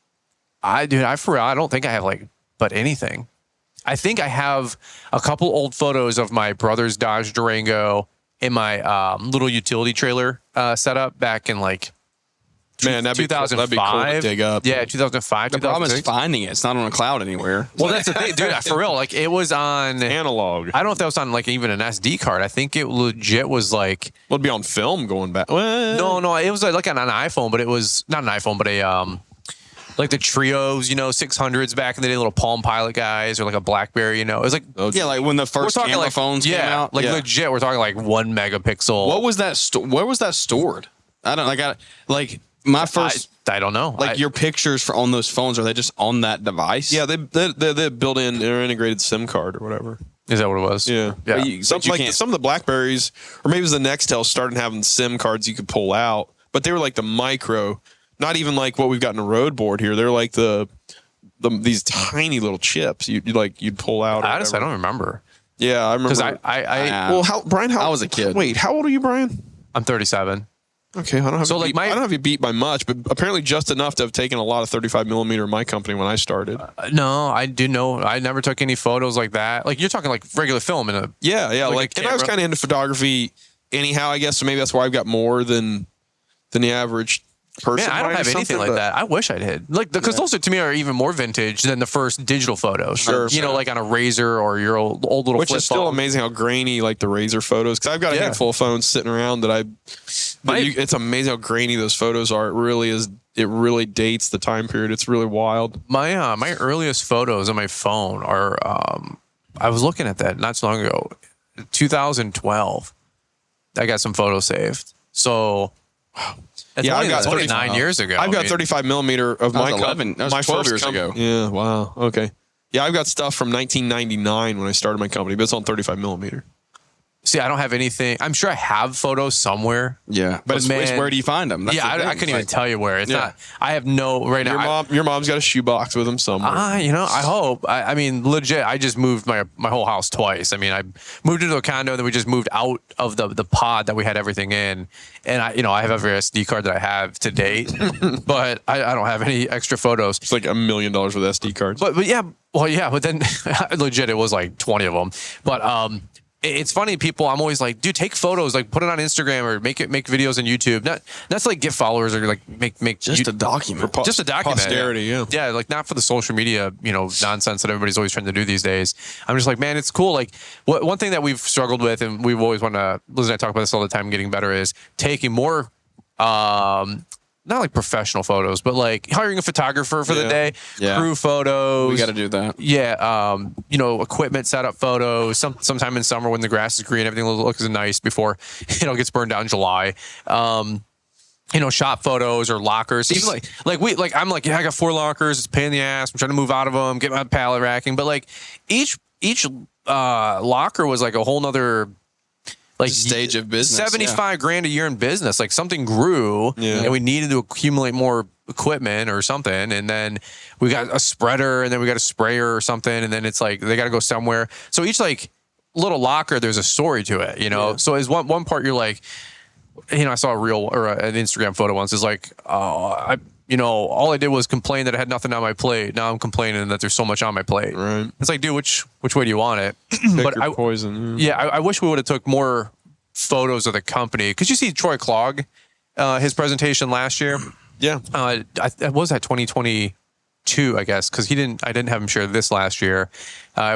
[SPEAKER 3] For real, I don't think I have but anything. I think I have a couple old photos of my brother's Dodge Durango in my little utility trailer setup back in
[SPEAKER 2] that'd
[SPEAKER 3] 2005.
[SPEAKER 2] That'd be cool to dig up.
[SPEAKER 3] Yeah, 2005.
[SPEAKER 4] The problem is finding it. It's not on a cloud anywhere.
[SPEAKER 3] Well, that's the thing, dude. For real, it was on
[SPEAKER 2] analog.
[SPEAKER 3] I don't know if that was on even an SD card. I think it legit was
[SPEAKER 2] it'd be on film going back.
[SPEAKER 3] No, it was like on an iPhone, but it was not an iPhone, but a like the Trios, 600s back in the day, little Palm Pilot guys, or like a BlackBerry, It was like
[SPEAKER 4] like when the first camera phones came out.
[SPEAKER 3] Legit, we're talking 1 megapixel.
[SPEAKER 4] What was that? Where was that stored? I don't my first.
[SPEAKER 3] I don't know.
[SPEAKER 4] Your pictures on those phones, are they just on that device?
[SPEAKER 2] Yeah, they built in their integrated SIM card or whatever.
[SPEAKER 3] Is that what it was?
[SPEAKER 2] Yeah. Some of the BlackBerries, or maybe it was the Nextel, started having SIM cards you could pull out, but they were like the micro, not even like what we've got in a road board here. They're like these tiny little chips you'd pull out.
[SPEAKER 3] Honestly, I don't remember.
[SPEAKER 2] Yeah, I remember.
[SPEAKER 3] Because
[SPEAKER 2] Brian,
[SPEAKER 4] I was a kid.
[SPEAKER 2] Wait, how old are you, Brian?
[SPEAKER 3] I'm 37.
[SPEAKER 2] Okay, I don't have you beat by much, but apparently just enough to have taken a lot of 35 millimeter in my company when I started.
[SPEAKER 3] No, I do know. I never took any photos like that. You're talking regular film in a
[SPEAKER 2] and I was kind of into photography anyhow, I guess. So maybe that's why I've got more than the average person.
[SPEAKER 3] Man, I don't have anything like that. I wish I did. Because those to me are even more vintage than the first digital photos.
[SPEAKER 2] Sure.
[SPEAKER 3] Like on a Razor or your old little
[SPEAKER 2] Which
[SPEAKER 3] flip
[SPEAKER 2] is still
[SPEAKER 3] phone.
[SPEAKER 2] amazing how grainy the Razor photos. Because I've got a handful of phones sitting around that it's amazing how grainy those photos are. It really is. It really dates the time period. It's really wild.
[SPEAKER 3] My earliest photos on my phone are. I was looking at that not so long ago, 2012. I got some photos saved. So. I've got 39 years ago.
[SPEAKER 2] I've got 35 millimeter of my
[SPEAKER 4] 11. That was
[SPEAKER 2] my
[SPEAKER 4] 12 years ago.
[SPEAKER 2] Yeah, wow. Okay. Yeah, I've got stuff from 1999 when I started my company, but it's on 35 millimeter.
[SPEAKER 3] See, I don't have anything. I'm sure I have photos somewhere.
[SPEAKER 4] Yeah, but where do you find them?
[SPEAKER 3] That's I couldn't even tell you where. It's not. I have no right now.
[SPEAKER 2] Your mom's got a shoebox with them somewhere.
[SPEAKER 3] I hope. I mean, legit. I just moved my whole house twice. I mean, I moved into a condo, and then we just moved out of the pod that we had everything in. And I have every SD card that I have to date, but I don't have any extra photos.
[SPEAKER 2] It's like $1 million with SD cards.
[SPEAKER 3] But yeah, well, yeah, but then legit, it was like 20 of them. But it's funny, people. I'm always like, dude, take photos, like put it on Instagram or make videos on YouTube. Not to like get followers or like make
[SPEAKER 4] just a document,
[SPEAKER 3] just a document.
[SPEAKER 2] Posterity, yeah,
[SPEAKER 3] like not for the social media, nonsense that everybody's always trying to do these days. I'm just like, man, it's cool. Like one thing that we've struggled with, and we've always want to. Liz and I talk about this all the time, getting better, is taking more. Not like professional photos, but like hiring a photographer for the day, crew photos.
[SPEAKER 4] We got to do that.
[SPEAKER 3] Yeah. Equipment setup photos, sometime in summer when the grass is green, everything looks nice before, it gets burned out in July. Shop photos or lockers. Even I'm like, I got 4 lockers. It's a pain in the ass. I'm trying to move out of them, get my pallet racking. But like each locker was like a whole nother
[SPEAKER 4] stage of business.
[SPEAKER 3] 75 grand a year in business. Like something grew and we needed to accumulate more equipment or something. And then we got a spreader and then we got a sprayer or something. And then it's like, they got to go somewhere. So each like little locker, there's a story to it, Yeah. So as one part, you're like, I saw a reel or an Instagram photo once. Is like, all I did was complain that I had nothing on my plate. Now I'm complaining that there's so much on my plate.
[SPEAKER 2] Right.
[SPEAKER 3] It's like, dude, which way do you want it?
[SPEAKER 2] Pick your poison.
[SPEAKER 3] Yeah, I wish we would have took more photos of the company. Because you see Troy Clogg, his presentation last year.
[SPEAKER 2] Yeah.
[SPEAKER 3] Was that 2022, I guess, because I didn't have him share this last year.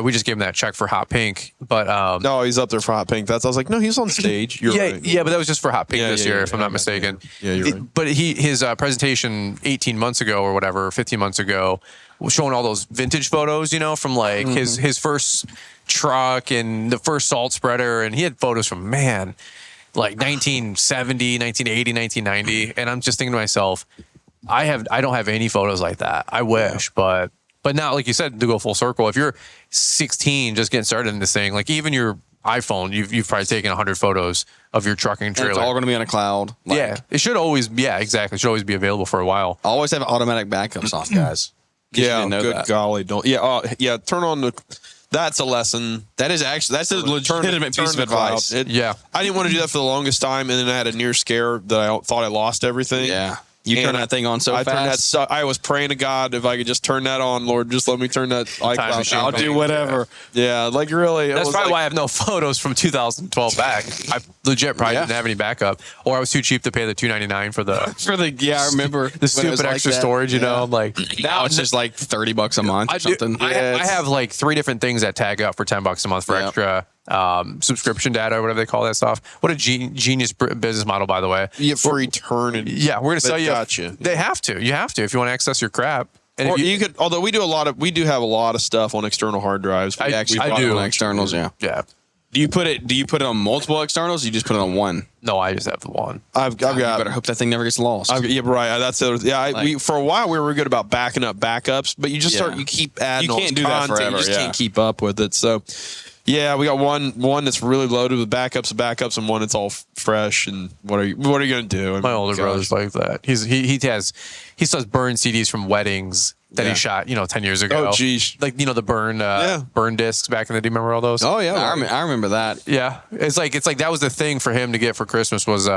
[SPEAKER 3] We just gave him that check for Hot Pink. But
[SPEAKER 2] no, he's up there for Hot Pink. I was like, no, he's on stage. You're right.
[SPEAKER 3] Yeah, but that was just for Hot Pink this year, if I'm not mistaken.
[SPEAKER 2] Yeah, you're right.
[SPEAKER 3] But his presentation 18 months ago or whatever, 15 months ago, was showing all those vintage photos, from like his first truck and the first salt spreader, and he had photos from like 1970, 1980, 1990, and I'm just thinking to myself, I don't have any photos like that. I wish, but now, like you said, to go full circle, if you're 16 just getting started in this thing, like even your iPhone, you've probably taken 100 photos of your trucking trailer.
[SPEAKER 4] And it's all going to be on a cloud.
[SPEAKER 3] It should always, exactly. It should always be available for a while.
[SPEAKER 4] Always have automatic backups off, guys.
[SPEAKER 2] Yeah, good golly, don't. Yeah, turn on the. That's a lesson.
[SPEAKER 4] That's a legitimate piece of advice.
[SPEAKER 2] I didn't want to do that for the longest time, and then I had a near scare that I thought I lost everything.
[SPEAKER 4] Yeah. You turn that thing on so fast.
[SPEAKER 2] I was praying to God, if I could just turn that on, Lord, just let me turn that iCloud. I'll do whatever. Yeah, like really.
[SPEAKER 3] That's probably why I have no photos from 2012 back. I legit probably didn't have any backup, or I was too cheap to pay the $299 for the.
[SPEAKER 4] Yeah, I remember
[SPEAKER 3] the stupid extra storage. I'm like,
[SPEAKER 4] now it's just like $30 a month or something.
[SPEAKER 3] I have like 3 different things that tag up for $10 a month for extra. Subscription data or whatever they call that stuff. What a genius business model, by the way.
[SPEAKER 2] Yeah, for eternity.
[SPEAKER 3] Yeah, we're gonna sell you. They have to. You have to if you want to access your crap.
[SPEAKER 2] And you could. Although we do have a lot of stuff on external hard drives.
[SPEAKER 4] I do on externals. Yeah. Do you put it on multiple externals? Or you just put it on one?
[SPEAKER 3] No, I just have the one.
[SPEAKER 2] I've got.
[SPEAKER 4] You better hope that thing never gets lost.
[SPEAKER 2] Right. That's it. Yeah. For a while we were good about backing up backups, but you just you keep adding.
[SPEAKER 4] You can't do that forever.
[SPEAKER 2] You just can't keep up with it. So. Yeah, we got one that's really loaded with backups, and one that's all fresh. And what are you going to do?
[SPEAKER 3] My older brother's like that. He still has burn CDs from weddings that he shot 10 years ago.
[SPEAKER 2] Oh, geez.
[SPEAKER 3] Like the burn discs back in the day. Remember all those?
[SPEAKER 4] Oh yeah, I remember that.
[SPEAKER 3] Yeah, it's like that was the thing for him to get for Christmas was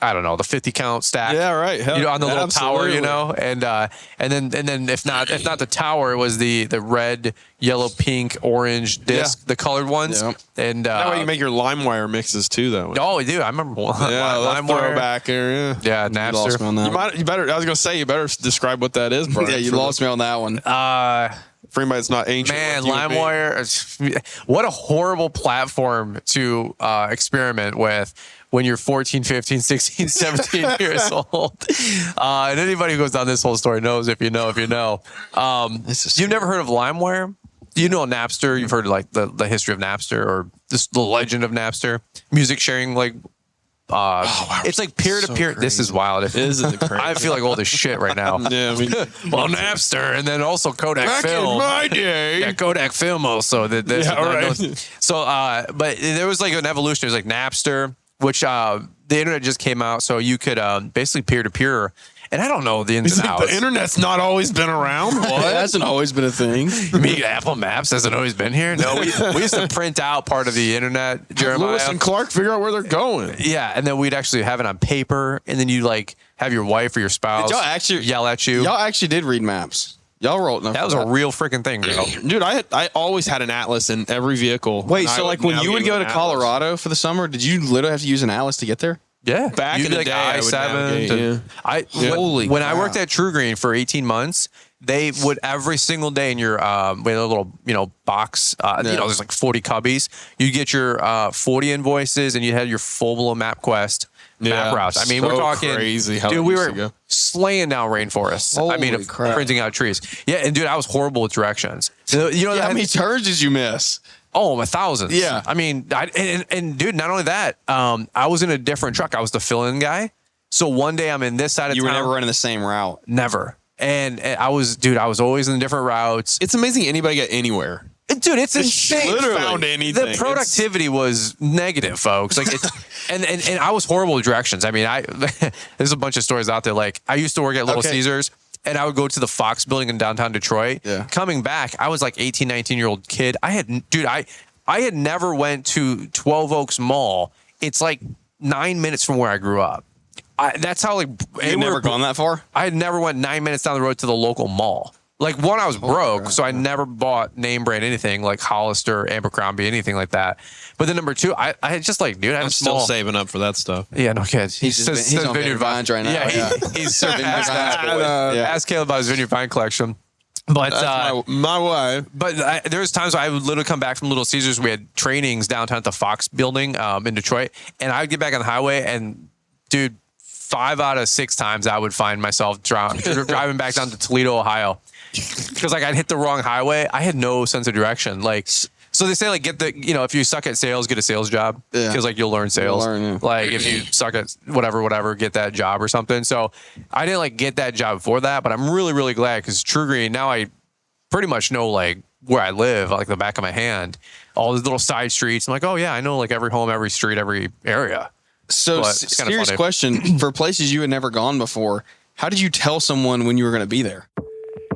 [SPEAKER 3] I don't know, the 50 count stack.
[SPEAKER 2] Yeah, right.
[SPEAKER 3] Hell, on the little tower, and then if not the tower, it was the red, yellow, pink, orange disc, the colored ones.
[SPEAKER 2] Yeah.
[SPEAKER 3] And
[SPEAKER 2] that way you make your LimeWire mixes too, though.
[SPEAKER 3] Oh, dude, I remember one.
[SPEAKER 2] Yeah, LimeWire back here.
[SPEAKER 3] Yeah, Napster.
[SPEAKER 4] You lost me on that.
[SPEAKER 2] You better. I was gonna say you better describe what that is, bro.
[SPEAKER 4] Yeah, you lost me on that one.
[SPEAKER 2] For anybody that's not ancient,
[SPEAKER 3] man, LimeWire. What a horrible platform to experiment with. When you're 14, 15, 16, 17 years old. And anybody who goes down this whole story knows if you know. You've never heard of LimeWire? You know Napster. You've heard like the history of Napster or just the legend of Napster. Music sharing It's like peer-to-peer. So this is wild. It is crazy. I feel like old as shit right now.
[SPEAKER 2] Yeah, I mean,
[SPEAKER 3] well, Napster, and then also Kodak
[SPEAKER 2] back
[SPEAKER 3] Film.
[SPEAKER 2] In my day.
[SPEAKER 3] Yeah, Kodak Film also. So, but there was like an evolution. It was like Napster, which the internet just came out, so you could basically peer-to-peer. And I don't know the ins and outs.
[SPEAKER 2] The internet's not always been around.
[SPEAKER 4] What? It hasn't always been a thing.
[SPEAKER 3] You mean Apple Maps hasn't always been here? No, we used to print out part of the internet. Jeremiah.
[SPEAKER 2] Lewis and Clark figure out where they're going.
[SPEAKER 3] Yeah, and then we'd actually have it on paper, and then you like have your wife or your spouse yell at you.
[SPEAKER 4] Y'all actually did read maps. Y'all wrote enough.
[SPEAKER 3] That was a real freaking thing, bro.
[SPEAKER 2] Dude, I always had an atlas in every vehicle.
[SPEAKER 4] Wait, so like when you would go to Colorado for the summer, did you literally have to use an atlas to get there?
[SPEAKER 3] Yeah,
[SPEAKER 2] back in the day,
[SPEAKER 3] I-7. When I worked at True Green for 18 months, they would every single day in your we had a little box. There's like 40 cubbies. You get your 40 invoices, and you had your full blown MapQuest map routes. I mean, we're talking
[SPEAKER 2] crazy.
[SPEAKER 3] Dude, we were slaying down rainforests.
[SPEAKER 4] Holy crap.
[SPEAKER 3] Printing out trees. Yeah, and dude, I was horrible with directions.
[SPEAKER 4] How many turns did you miss?
[SPEAKER 3] Oh, 1,000.
[SPEAKER 4] Yeah.
[SPEAKER 3] I mean, and dude, not only that, I was in a different truck. I was the fill-in guy. So one day I'm in this side of town.
[SPEAKER 4] You were never running the same route.
[SPEAKER 3] Never. And I was always in different routes.
[SPEAKER 2] It's amazing anybody got anywhere.
[SPEAKER 3] Dude, it's insane.
[SPEAKER 2] Literally found anything.
[SPEAKER 3] The productivity was negative, folks. Like, and I was horrible with directions. I mean, there's a bunch of stories out there. Like, I used to work at Little Caesars. And I would go to the Fox building in downtown Detroit.
[SPEAKER 4] Yeah.
[SPEAKER 3] Coming back, I was like 18, 19-year-old kid. I had never went to 12 Oaks Mall. It's like 9 minutes from where I grew up. That's how like
[SPEAKER 4] you've never gone that far?
[SPEAKER 3] I had never went 9 minutes down the road to the local mall. Like, one, I was broke, so I never bought name brand anything like Hollister, Abercrombie, anything like that. But then number two, I had just like, dude, I'm
[SPEAKER 2] still saving up for that stuff.
[SPEAKER 3] Yeah, no kids.
[SPEAKER 4] He's on Vineyard Vines right now.
[SPEAKER 3] Yeah, he's surfing ask Caleb about his Vineyard Vine collection. But
[SPEAKER 2] that's my wife.
[SPEAKER 3] But there was times I would literally come back from Little Caesars. We had trainings downtown at the Fox building in Detroit, and I would get back on the highway, and dude, 5 out of 6 times I would find myself driving back down to Toledo, Ohio. Because like I'd hit the wrong highway. I had no sense of direction. Like, so they say like if you suck at sales, get a sales job. Because like you'll learn sales. Like if you suck at whatever, get that job or something. So I didn't like get that job before that, but I'm really, really glad because True Green, now I pretty much know like where I live, like the back of my hand, all the little side streets. I'm like, oh yeah, I know like every home, every street, every area.
[SPEAKER 4] So serious question, for places you had never gone before, how did you tell someone when you were going to be there?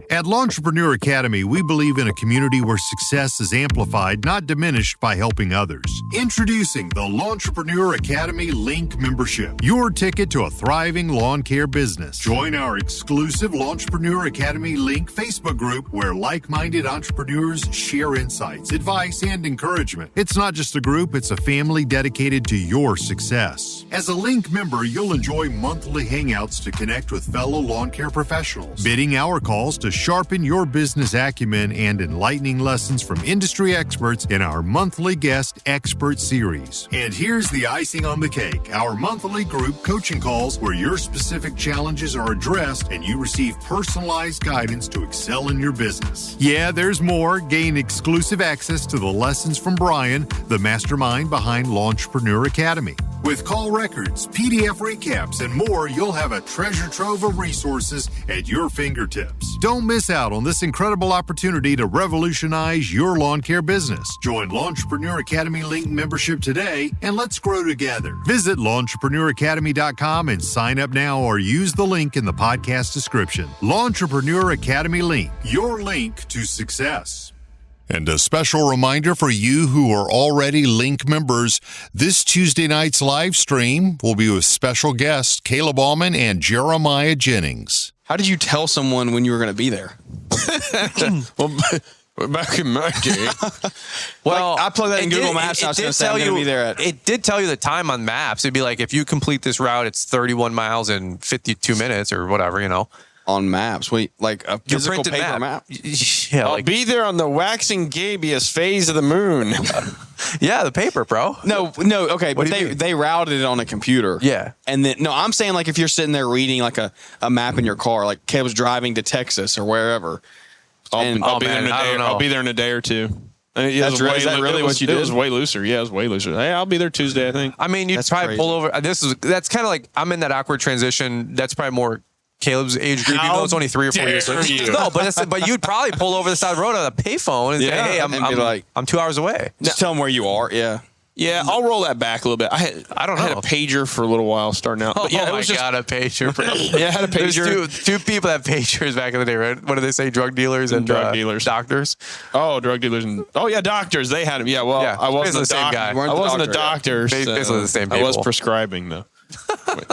[SPEAKER 5] At Lawntrepreneur Academy, we believe in a community where success is amplified, not diminished by helping others. Introducing the Lawntrepreneur Academy Link membership, your ticket to a thriving lawn care business. Join our exclusive Lawntrepreneur Academy Link Facebook group where like-minded entrepreneurs share insights, advice, and encouragement. It's not just a group, it's a family dedicated to your success. As a Link member, you'll enjoy monthly hangouts to connect with fellow lawn care professionals, bidding hour calls to sharpen your business acumen, and enlightening lessons from industry experts in our monthly guest expert series. And here's the icing on the cake, our monthly group coaching calls where your specific challenges are addressed and you receive personalized guidance to excel in your business. Yeah, there's more. Gain exclusive access to the lessons from Brian, the mastermind behind Lawntrepreneur Academy. With call records, PDF recaps, and more, you'll have a treasure trove of resources at your fingertips. Don't miss out on this incredible opportunity to revolutionize your lawn care business. Join Lawntrepreneur Academy Link membership today, and let's grow together. Visit LawnTrepreneurAcademy.com and sign up now or use the link in the podcast description. Lawntrepreneur Academy Link, your link to success. And a special reminder for you who are already Link members, this Tuesday night's live stream will be with special guests Caleb Auman and Jeremiah Jennings.
[SPEAKER 4] How did you tell someone when you were going to be there?
[SPEAKER 2] Well, back in my day.
[SPEAKER 4] Well, I plugged that in Google Maps and I was going to say I'm going to be there at.
[SPEAKER 3] It did tell you the time on maps. It'd be like, if you complete this route, it's 31 miles in 52 minutes or whatever,
[SPEAKER 4] On maps? Wait, like a physical paper map?
[SPEAKER 3] Yeah,
[SPEAKER 2] I'll be there on the waxing gaseous phase of the moon.
[SPEAKER 3] Yeah, the paper, bro.
[SPEAKER 4] No, okay, but they routed it on a computer.
[SPEAKER 3] Yeah.
[SPEAKER 4] And then, I'm saying like if you're sitting there reading like a map in your car, like Caleb's driving to Texas or wherever.
[SPEAKER 2] I'll be there in a day or two.
[SPEAKER 4] Is that really what you did?
[SPEAKER 2] It was way looser. Yeah, it was way looser. Hey, I'll be there Tuesday, I think.
[SPEAKER 3] I mean, you'd probably pull over. That's kind of like, I'm in that awkward transition. That's probably more Caleb's age group, even though it's only 3 or 4 years. No, but you'd probably pull over the side of the road on a payphone and say, "Hey, I'm 2 hours away."
[SPEAKER 4] Just tell them where you are. Yeah.
[SPEAKER 2] Yeah, I'll roll that back a little bit. I had a pager for a little while starting out.
[SPEAKER 3] But yeah, God, a pager.
[SPEAKER 2] Yeah, I had a pager.
[SPEAKER 3] There's two people that had pagers back in the day, right? What do they say? Drug dealers and
[SPEAKER 2] drug dealers,
[SPEAKER 3] doctors.
[SPEAKER 2] Oh, drug dealers and doctors. They had them. Yeah, well, I wasn't the same guy. I wasn't a doctor.
[SPEAKER 3] Basically the same people.
[SPEAKER 2] I was prescribing though.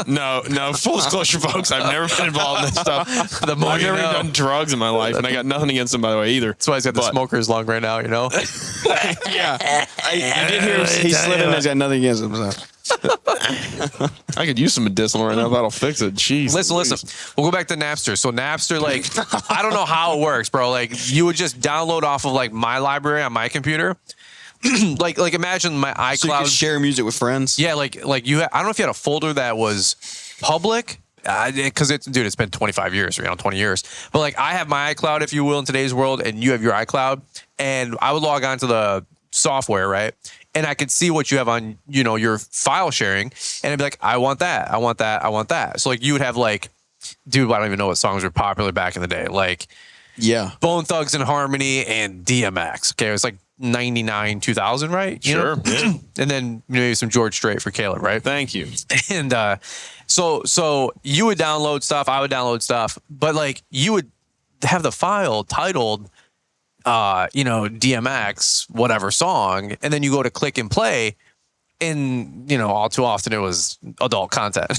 [SPEAKER 2] No. Full disclosure, folks. I've never been involved in this stuff. I've never done drugs in my life, and I got nothing against them, by the way, either.
[SPEAKER 3] That's why he's got the smoker's lung right now. You know.
[SPEAKER 4] Yeah, I did hear he slid in. He's got nothing against him. So.
[SPEAKER 2] I could use some medicinal right now. That'll fix it. Jeez.
[SPEAKER 3] Listen. We'll go back to Napster. So Napster, like, I don't know how it works, bro. Like, you would just download off of like my library on my computer. like imagine my iCloud.
[SPEAKER 4] So you could share music with friends.
[SPEAKER 3] Yeah, like you. I don't know if you had a folder that was public, because it's been 25 years, 20 years. But like I have my iCloud, if you will, in today's world, and you have your iCloud, and I would log on to the software, right? And I could see what you have on, your file sharing, and I'd be like, I want that, I want that, I want that. So like you would have like, dude, I don't even know what songs were popular back in the day, like.
[SPEAKER 4] Yeah.
[SPEAKER 3] Bone Thugs and Harmony and DMX. Okay, it was like 99, 2000, right?
[SPEAKER 2] Sure. Yeah.
[SPEAKER 3] And then maybe some George Strait for Caleb, right?
[SPEAKER 2] Thank you.
[SPEAKER 3] And so you would download stuff, I would download stuff, but like you would have the file titled, DMX, whatever song, and then you go to click and play. And all too often it was adult content,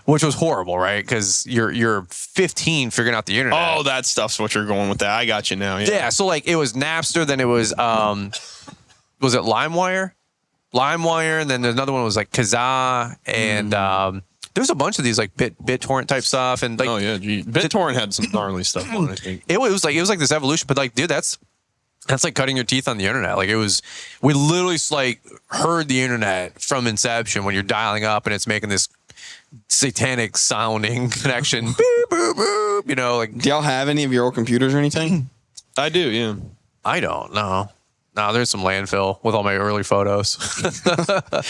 [SPEAKER 3] which was horrible, right? Because you're 15 figuring out the internet.
[SPEAKER 2] Oh, that stuff's what you're going with. That I got you now.
[SPEAKER 3] Yeah. So like it was Napster, then it was it LimeWire, and then another one was like Kazaa, and there's a bunch of these like BitTorrent type stuff, and like
[SPEAKER 2] BitTorrent had some gnarly stuff on it. I think
[SPEAKER 3] it was like this evolution, but like dude, that's like cutting your teeth on the internet. Like we literally like heard the internet from inception when you're dialing up and it's making this satanic sounding connection. Boop, boop, boop, like.
[SPEAKER 4] Do y'all have any of your old computers or anything?
[SPEAKER 2] I do, yeah.
[SPEAKER 3] I don't know. No, there's some landfill with all my early photos. But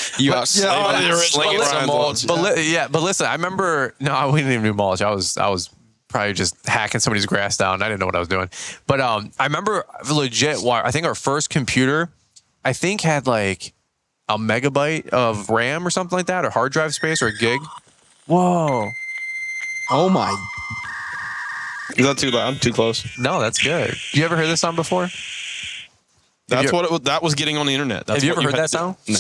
[SPEAKER 3] listen, I remember. No, we didn't even do mulch. I was probably just hacking somebody's grass down. I didn't know what I was doing. But I remember legit, I think our first computer, I think had like a megabyte of RAM or something like that, or hard drive space, or a gig. Whoa.
[SPEAKER 4] Oh my.
[SPEAKER 2] Is that too loud? Too close?
[SPEAKER 3] No, that's good. You ever heard this song before?
[SPEAKER 2] That was getting on the internet.
[SPEAKER 3] Have you ever heard that sound?
[SPEAKER 2] No.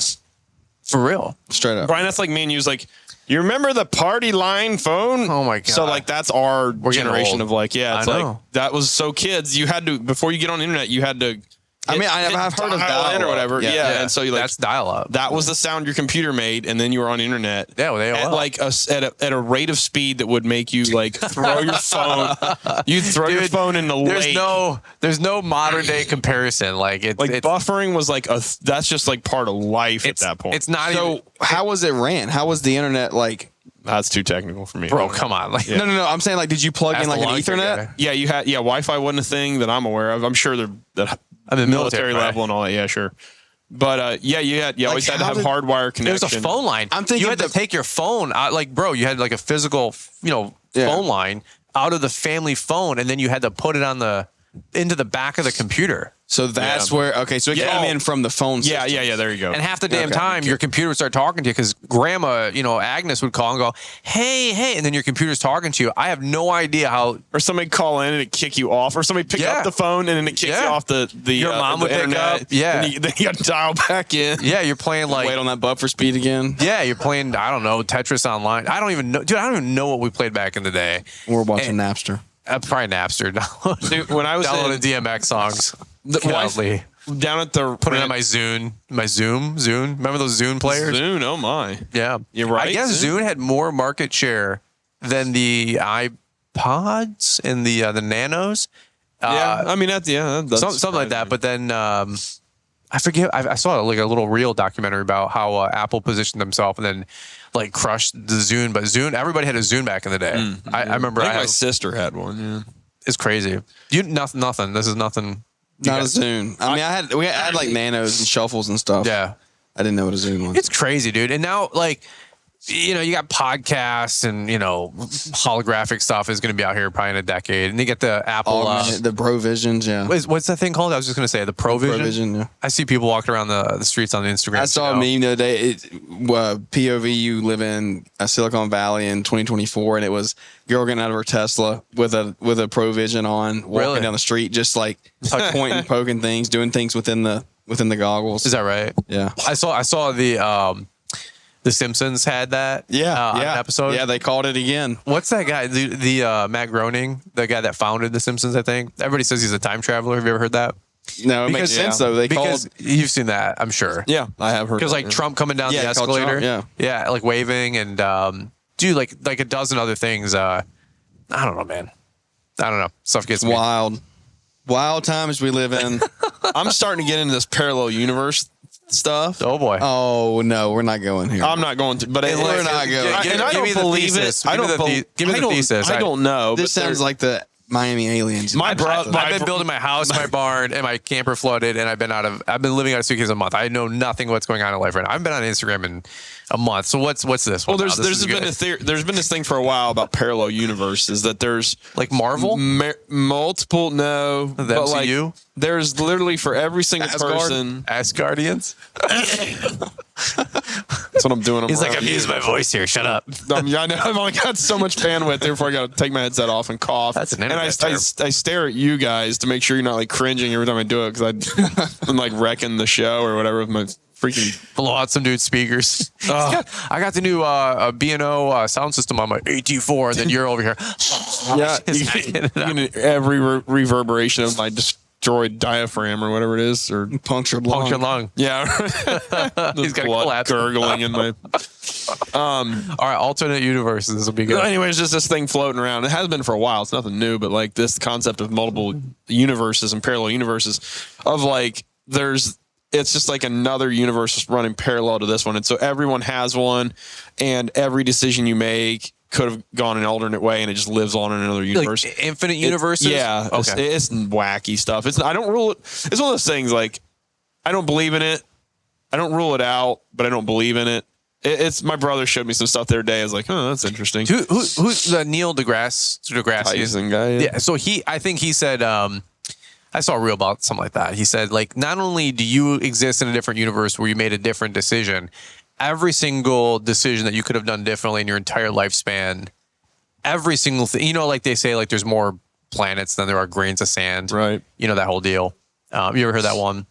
[SPEAKER 3] For real?
[SPEAKER 4] Straight up.
[SPEAKER 2] Brian, that's like me and you was like, you remember the party line phone?
[SPEAKER 3] Oh my God.
[SPEAKER 2] So like that's our generation of like, it's like that was so kids, you had to, before you get on the internet, you had to
[SPEAKER 4] I've heard of
[SPEAKER 2] dial-in or whatever. Yeah. And so you like
[SPEAKER 3] that's dial-up.
[SPEAKER 2] That was the sound your computer made, and then you were on the internet.
[SPEAKER 3] Yeah, with AOL.
[SPEAKER 2] At like at a rate of speed that would make you like throw your phone. You'd throw your phone in the lake.
[SPEAKER 3] There's no modern day comparison. Like it's
[SPEAKER 2] buffering was like that's just like part of life at that point.
[SPEAKER 3] It's not
[SPEAKER 4] so
[SPEAKER 3] even.
[SPEAKER 4] How was it ran? How was the internet like?
[SPEAKER 2] That's too technical for me.
[SPEAKER 3] Bro, come on. Like,
[SPEAKER 4] No. I'm saying like, did you plug in like an Ethernet?
[SPEAKER 2] Yeah, you had. Yeah, Wi-Fi wasn't a thing that I'm aware of. I'm sure that
[SPEAKER 3] at the
[SPEAKER 2] military level and all that. Yeah, sure. But you always had to have hardwire connection.
[SPEAKER 3] There's a phone line. I'm thinking you had to take your phone out. Like, bro, you had like a physical, phone line out of the family phone, and then you had to put it into the back of the computer.
[SPEAKER 4] So that's where, so it came in from the phone system.
[SPEAKER 2] Yeah, there you go.
[SPEAKER 3] And half the damn time, your computer would start talking to you because grandma, Agnes would call and go, hey, and then your computer's talking to you. I have no idea how.
[SPEAKER 2] Or somebody call in and it kick you off, or somebody pick up the phone and then it kicks you off the
[SPEAKER 3] your mom would pick up.
[SPEAKER 2] Yeah. Then you got to dial back in.
[SPEAKER 3] Yeah, you're playing like.
[SPEAKER 4] Wait on that buffer speed again.
[SPEAKER 3] Yeah, you're playing, I don't know, Tetris Online. I don't even know. Dude, I don't even know what we played back in the day.
[SPEAKER 4] We're watching Napster.
[SPEAKER 3] Probably Napster.
[SPEAKER 2] Dude, when I was
[SPEAKER 3] downloading DMX songs.
[SPEAKER 2] Down at the
[SPEAKER 3] put it on my Zoom. Remember those Zune players?
[SPEAKER 2] Zune, oh my.
[SPEAKER 3] Yeah.
[SPEAKER 2] You're right.
[SPEAKER 3] I guess Zune had more market share than the iPods and the Nanos.
[SPEAKER 2] I mean that's
[SPEAKER 3] something like that. But then I forget. I saw like a little real documentary about how Apple positioned themselves and then like crushed the Zune. But Zune, everybody had a Zune back in the day. I remember.
[SPEAKER 2] My sister had one. Yeah.
[SPEAKER 3] It's crazy. Nothing. This is nothing.
[SPEAKER 4] Not a Zune. I mean, we had like nanos and shuffles and stuff.
[SPEAKER 3] Yeah.
[SPEAKER 4] I didn't know what a Zune was.
[SPEAKER 3] It's crazy, dude. And now, like, you know, you got podcasts and, you know, holographic stuff is going to be out here probably in a decade. And you get the Apple.
[SPEAKER 4] The ProVisions, yeah.
[SPEAKER 3] What's that thing called? I was just going to say the ProVision.
[SPEAKER 4] ProVision, yeah.
[SPEAKER 3] I see people walking around the streets on Instagram.
[SPEAKER 4] I saw a meme the other day. POV, you live in Silicon Valley in 2024, and it was girl getting out of her Tesla with a ProVision on, walking down the street, just like pointing, poking things, doing things within the goggles.
[SPEAKER 3] Is that right?
[SPEAKER 4] Yeah.
[SPEAKER 3] I saw the Simpsons had that.
[SPEAKER 4] Yeah.
[SPEAKER 3] An episode.
[SPEAKER 4] Yeah, they called it again.
[SPEAKER 3] What's that guy? The Matt Groening, the guy that founded the Simpsons, I think. Everybody says he's a time traveler. Have you ever heard that?
[SPEAKER 4] No, it makes sense though.
[SPEAKER 3] You've seen that, I'm sure.
[SPEAKER 4] Yeah, I have heard.
[SPEAKER 3] Because like Trump coming down the escalator.
[SPEAKER 4] Trump,
[SPEAKER 3] yeah, like waving and dude, like a dozen other things. I don't know, man. I don't know. Stuff gets
[SPEAKER 4] wild. Wild times we live in.
[SPEAKER 2] I'm starting to get into this parallel universe stuff.
[SPEAKER 3] Oh boy.
[SPEAKER 4] Oh no, we're not going here.
[SPEAKER 2] I'm not going to. But
[SPEAKER 4] we're not going.
[SPEAKER 2] I don't believe it.
[SPEAKER 3] Give me the thesis.
[SPEAKER 2] I don't know.
[SPEAKER 4] This sounds like the Miami aliens.
[SPEAKER 3] I've been building my house, my barn, and my camper flooded, and I've been living out of suitcase a month. I know nothing what's going on in life right now. I've been on Instagram in a month. So what's this?
[SPEAKER 2] Well, there's been this thing for a while about parallel universes that there's
[SPEAKER 3] like Marvel,
[SPEAKER 2] multiple. No,
[SPEAKER 3] the MCU.
[SPEAKER 2] Like, there's literally for every single person.
[SPEAKER 3] Asgardians.
[SPEAKER 2] That's what I'm doing.
[SPEAKER 3] He's like, I'm using my voice here. Shut up.
[SPEAKER 2] I know. I've only got so much bandwidth. Therefore, I got to take my headset off and cough.
[SPEAKER 3] That's an
[SPEAKER 2] and I stare at you guys to make sure you're not like cringing every time I do it because I'm like wrecking the show or whatever with my freaking
[SPEAKER 3] blow out some dude's speakers. I got the new B&O sound system on my AT4, and then you're over here.
[SPEAKER 2] Yeah, every reverberation of my destroyed diaphragm or whatever it is, or
[SPEAKER 4] punctured lung.
[SPEAKER 2] Yeah,
[SPEAKER 3] he's got
[SPEAKER 2] blood gurgling in my.
[SPEAKER 3] All right, alternate universes. This will be good.
[SPEAKER 2] Anyways, just this thing floating around. It has been for a while. It's nothing new, but like this concept of multiple universes and parallel universes, of like it's just like another universe running parallel to this one. And so everyone has one, and every decision you make could have gone an alternate way, and it just lives on in another universe.
[SPEAKER 3] Like infinite universes?
[SPEAKER 2] Yeah. Okay. It's wacky stuff. I don't rule it. It's one of those things like, I don't believe in it. I don't rule it out, but I don't believe in it. It's my brother showed me some stuff the other day. I was like, oh, that's interesting.
[SPEAKER 3] Who's the Neil deGrasse
[SPEAKER 2] Tyson guy?
[SPEAKER 3] Yeah. So I think he said, I saw a reel about something like that. He said, like, not only do you exist in a different universe where you made a different decision, every single decision that you could have done differently in your entire lifespan, every single thing, you know, like they say, like there's more planets than there are grains of sand.
[SPEAKER 2] Right.
[SPEAKER 3] You know, that whole deal. You ever heard that one?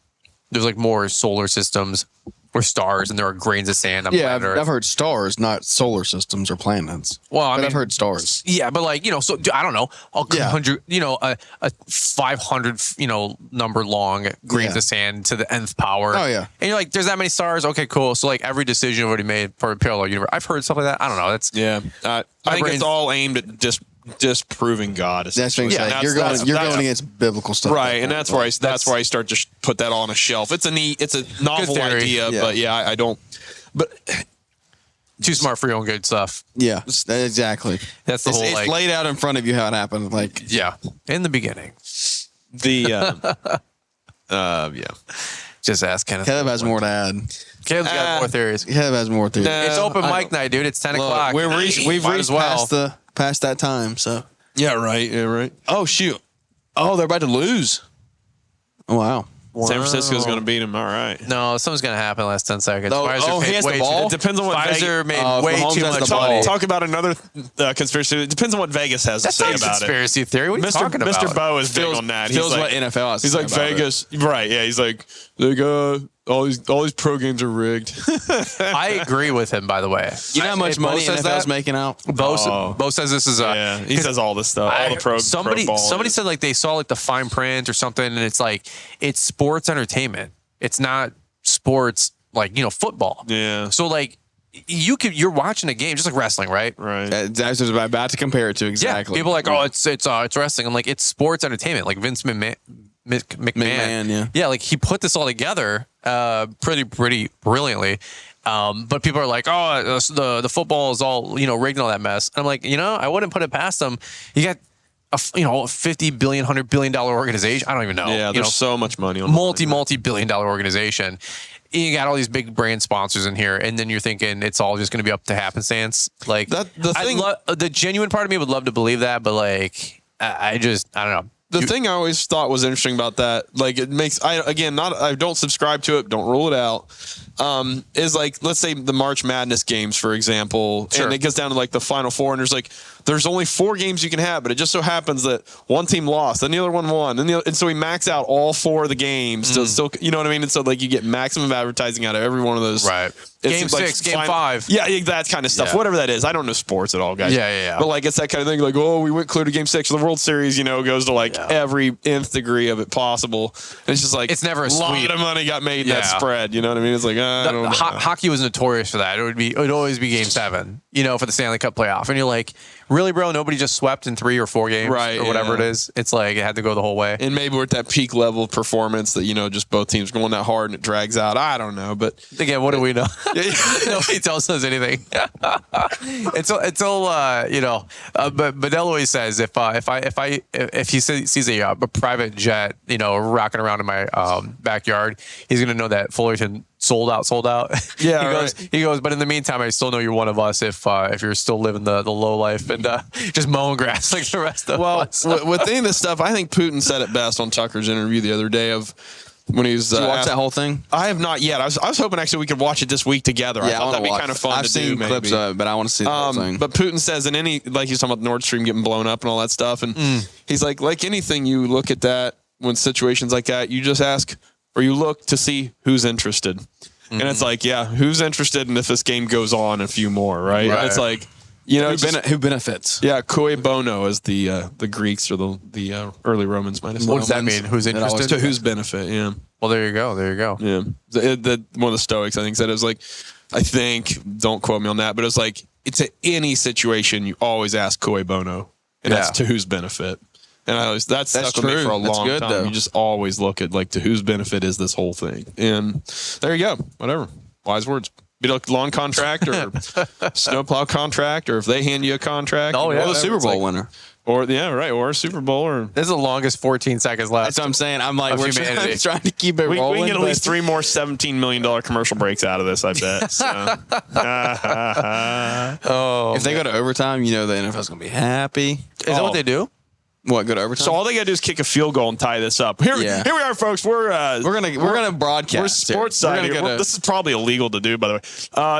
[SPEAKER 3] There's like more solar systems or stars than there are grains of sand on planet Earth.
[SPEAKER 4] I've heard stars, not solar systems or planets.
[SPEAKER 3] Well, I mean,
[SPEAKER 4] I've heard stars.
[SPEAKER 3] Yeah, but like, you know, so I don't know, 100, you know, a 500, you know, number long grains of sand to the nth power.
[SPEAKER 4] Oh yeah.
[SPEAKER 3] And you're like, there's that many stars. Okay, cool. So like every decision you've already made for a parallel universe. I've heard stuff like that. I don't know. That's
[SPEAKER 2] I think it's all aimed at disproving God.
[SPEAKER 4] That's what you're going against biblical stuff,
[SPEAKER 2] right? And that's where I start to put that all on a shelf. It's a novel idea, but I don't. But
[SPEAKER 3] too smart for your own good stuff.
[SPEAKER 4] Yeah, exactly.
[SPEAKER 3] That's the whole.
[SPEAKER 4] It's laid out in front of you how it happened. Like
[SPEAKER 3] in the beginning. Just ask Kenneth.
[SPEAKER 4] Caleb has more to add.
[SPEAKER 3] Caleb's got more theories.
[SPEAKER 4] Caleb has more theories.
[SPEAKER 3] It's open mic night, dude. It's 10 o'clock.
[SPEAKER 4] We've reached past that time. So
[SPEAKER 2] right.
[SPEAKER 4] Oh shoot! Oh, they're about to lose. Oh wow!
[SPEAKER 2] San Francisco's going to beat him. All right.
[SPEAKER 3] No, something's going to happen in the last 10 seconds.
[SPEAKER 4] He has the ball?
[SPEAKER 2] It depends on what
[SPEAKER 3] Pfizer made way too much money.
[SPEAKER 2] Talk about another conspiracy. It depends on what Vegas has to say about it.
[SPEAKER 3] That's conspiracy theory. What are you talking about?
[SPEAKER 2] Mr. Bo is big on that.
[SPEAKER 4] He's like, what NFL has to say
[SPEAKER 2] about Vegas. It. Right. Yeah. He's like, they go. All these pro games are rigged.
[SPEAKER 3] I agree with him, by the way.
[SPEAKER 4] You know how much money NFL's making out?
[SPEAKER 3] Bo says this is
[SPEAKER 2] he says all this stuff. All the pro
[SPEAKER 3] somebody said like they saw like the fine print or something, and it's like it's sports entertainment. It's not sports like, you know, football.
[SPEAKER 2] Yeah.
[SPEAKER 3] So like you're watching a game just like wrestling, right?
[SPEAKER 2] Right.
[SPEAKER 4] That's what I was about to compare it to exactly.
[SPEAKER 3] Yeah. People are like, oh, it's wrestling. I'm like, it's sports entertainment. Like Vince McMahon.
[SPEAKER 4] Yeah,
[SPEAKER 3] like he put this all together pretty brilliantly. But people are like, oh, the football is all, you know, rigged and all that mess. I'm like, you know, I wouldn't put it past them. You got $50 billion, $100 billion organization. I don't even know.
[SPEAKER 2] Yeah, there's so much money on
[SPEAKER 3] multi-billion dollar organization. You got all these big brand sponsors in here, and then you're thinking it's all just going to be up to happenstance. Like the genuine part of me would love to believe that, but like I don't know.
[SPEAKER 2] The thing I always thought was interesting about that, like it makes I don't subscribe to it, don't rule it out. Is like, let's say the March Madness games, for example, and it gets down to like the Final Four, and there's only 4 games you can have, but it just so happens that one team lost, then the other one won, and so we max out all 4 of the games to still, you know what I mean? And so like you get maximum advertising out of every one of those.
[SPEAKER 3] Right. Game 6, Game 5.
[SPEAKER 2] Yeah, that kind of stuff. Whatever that is. I don't know sports at all, guys.
[SPEAKER 3] Yeah.
[SPEAKER 2] But like it's that kind of thing. Like, we went clear to Game 6 of the World Series. Goes to like every nth degree of it possible. And it's just like
[SPEAKER 3] it's never a
[SPEAKER 2] lot of money got made in that spread. You know what I mean? It's like I don't know.
[SPEAKER 3] Hockey was notorious for that. It would always be Game 7. For the Stanley Cup playoff, and you're like, really, bro? Nobody just swept in 3 or 4 games,
[SPEAKER 2] right?
[SPEAKER 3] Or whatever it is. It's like it had to go the whole way.
[SPEAKER 2] And maybe we're at that peak level of performance that just both teams going that hard and it drags out. I don't know, but
[SPEAKER 3] again, what do we know? Nobody tells us anything. But Bedell always says if he sees a private jet rocking around in my backyard, he's gonna know that Fullerton sold out.
[SPEAKER 2] Yeah,
[SPEAKER 3] he goes, but in the meantime, I still know you're one of us if you're still living the low life and just mowing grass like the rest of us.
[SPEAKER 2] With any of this stuff, I think Putin said it best on Tucker's interview the other day of when he was.
[SPEAKER 4] Did you watch that whole thing?
[SPEAKER 2] I have not yet. I was hoping actually we could watch it this week together. I thought that'd be kind of fun
[SPEAKER 4] I've
[SPEAKER 2] to
[SPEAKER 4] seen
[SPEAKER 2] do.
[SPEAKER 4] clips of it, but I want to see the whole thing.
[SPEAKER 2] But Putin says in any, like he's talking about Nord Stream getting blown up and all that stuff, and he's like anything, you look at that when situations like that, you just ask or you look to see who's interested. And it's like, who's interested in if this game goes on a few more, right? It's like,
[SPEAKER 4] who benefits?
[SPEAKER 2] Yeah, cui bono, as the Greeks or the early Romans might have said.
[SPEAKER 3] What does that mean? Who's interested?
[SPEAKER 2] To whose benefit? Yeah.
[SPEAKER 3] Well, there you go.
[SPEAKER 2] Yeah. One of the Stoics, I think, said it was like, don't quote me on that, but it was like, it's at any situation you always ask cui bono, and that's to whose benefit. And that's stuck with me for a long time. Though. You just always look at like to whose benefit is this whole thing. And there you go. Whatever. Wise words. Be like lawn contract or snowplow contract, or if they hand you a contract.
[SPEAKER 4] Or the Super Bowl winner.
[SPEAKER 2] Or or a Super Bowl. Or
[SPEAKER 3] this is the longest 14 seconds left.
[SPEAKER 4] That's what I'm saying. I'm like, we're trying to keep it rolling.
[SPEAKER 2] We can get at least 3 more $17 million commercial breaks out of this, I bet. So.
[SPEAKER 4] If they go to overtime, the NFL's going to be happy.
[SPEAKER 3] Is that what they do?
[SPEAKER 4] What, go to overtime?
[SPEAKER 2] So all they got to do is kick a field goal and tie this up. Here we are, folks. We're
[SPEAKER 4] gonna broadcast.
[SPEAKER 2] We're sports side. This is probably illegal to do, by the way.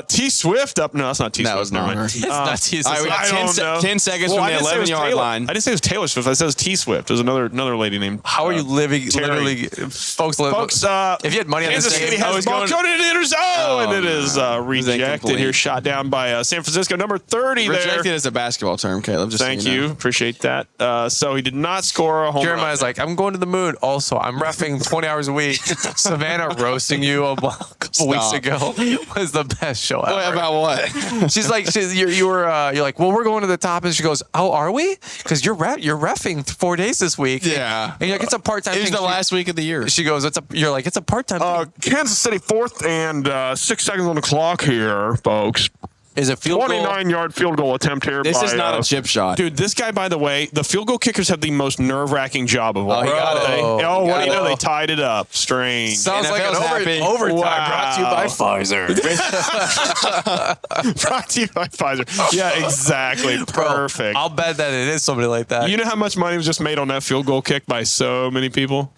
[SPEAKER 2] T Swift up. No, that's not T Swift.
[SPEAKER 4] That was not her.
[SPEAKER 3] It's not T Swift.
[SPEAKER 4] We got 10 seconds from the 11-yard line.
[SPEAKER 2] I didn't say it was Taylor Swift. I said it was T Swift. There's another lady named.
[SPEAKER 3] How are you living? Literally, folks. If you had money on
[SPEAKER 2] Kansas City has ball coded in her zone, and it is rejected here, shot down by San Francisco, number 30.
[SPEAKER 4] Rejected is a basketball term, Caleb.
[SPEAKER 2] Thank you. Appreciate that. So he did not score a home
[SPEAKER 3] Jeremiah's
[SPEAKER 2] run.
[SPEAKER 3] like, I'm going to the moon. Also, I'm reffing 20 hours a week. Savannah roasting you a couple weeks ago was the best show ever.
[SPEAKER 4] Wait, about what?
[SPEAKER 3] She's like, you're like, well, we're going to the top, and she goes, oh, are we? Because you're reffing 4 days this week.
[SPEAKER 4] Yeah,
[SPEAKER 3] and you're like, it's a part-time.
[SPEAKER 4] It was the last week of the year.
[SPEAKER 3] She goes, you're like, it's a part-time.
[SPEAKER 2] Kansas City 4th and 6 seconds on the clock here, folks.
[SPEAKER 3] Is a
[SPEAKER 2] 29-yard field goal attempt here.
[SPEAKER 4] This is not a chip shot.
[SPEAKER 2] Dude, this guy, by the way, the field goal kickers have the most nerve-wracking job of all.
[SPEAKER 4] He got it.
[SPEAKER 2] What do you know? They tied it up. Strange.
[SPEAKER 3] Sounds like an overtime. Brought to you by Pfizer.
[SPEAKER 2] Brought to you by Pfizer. Yeah, exactly. Perfect.
[SPEAKER 3] I'll bet that it is somebody like that.
[SPEAKER 2] You know how much money was just made on that field goal kick by so many people?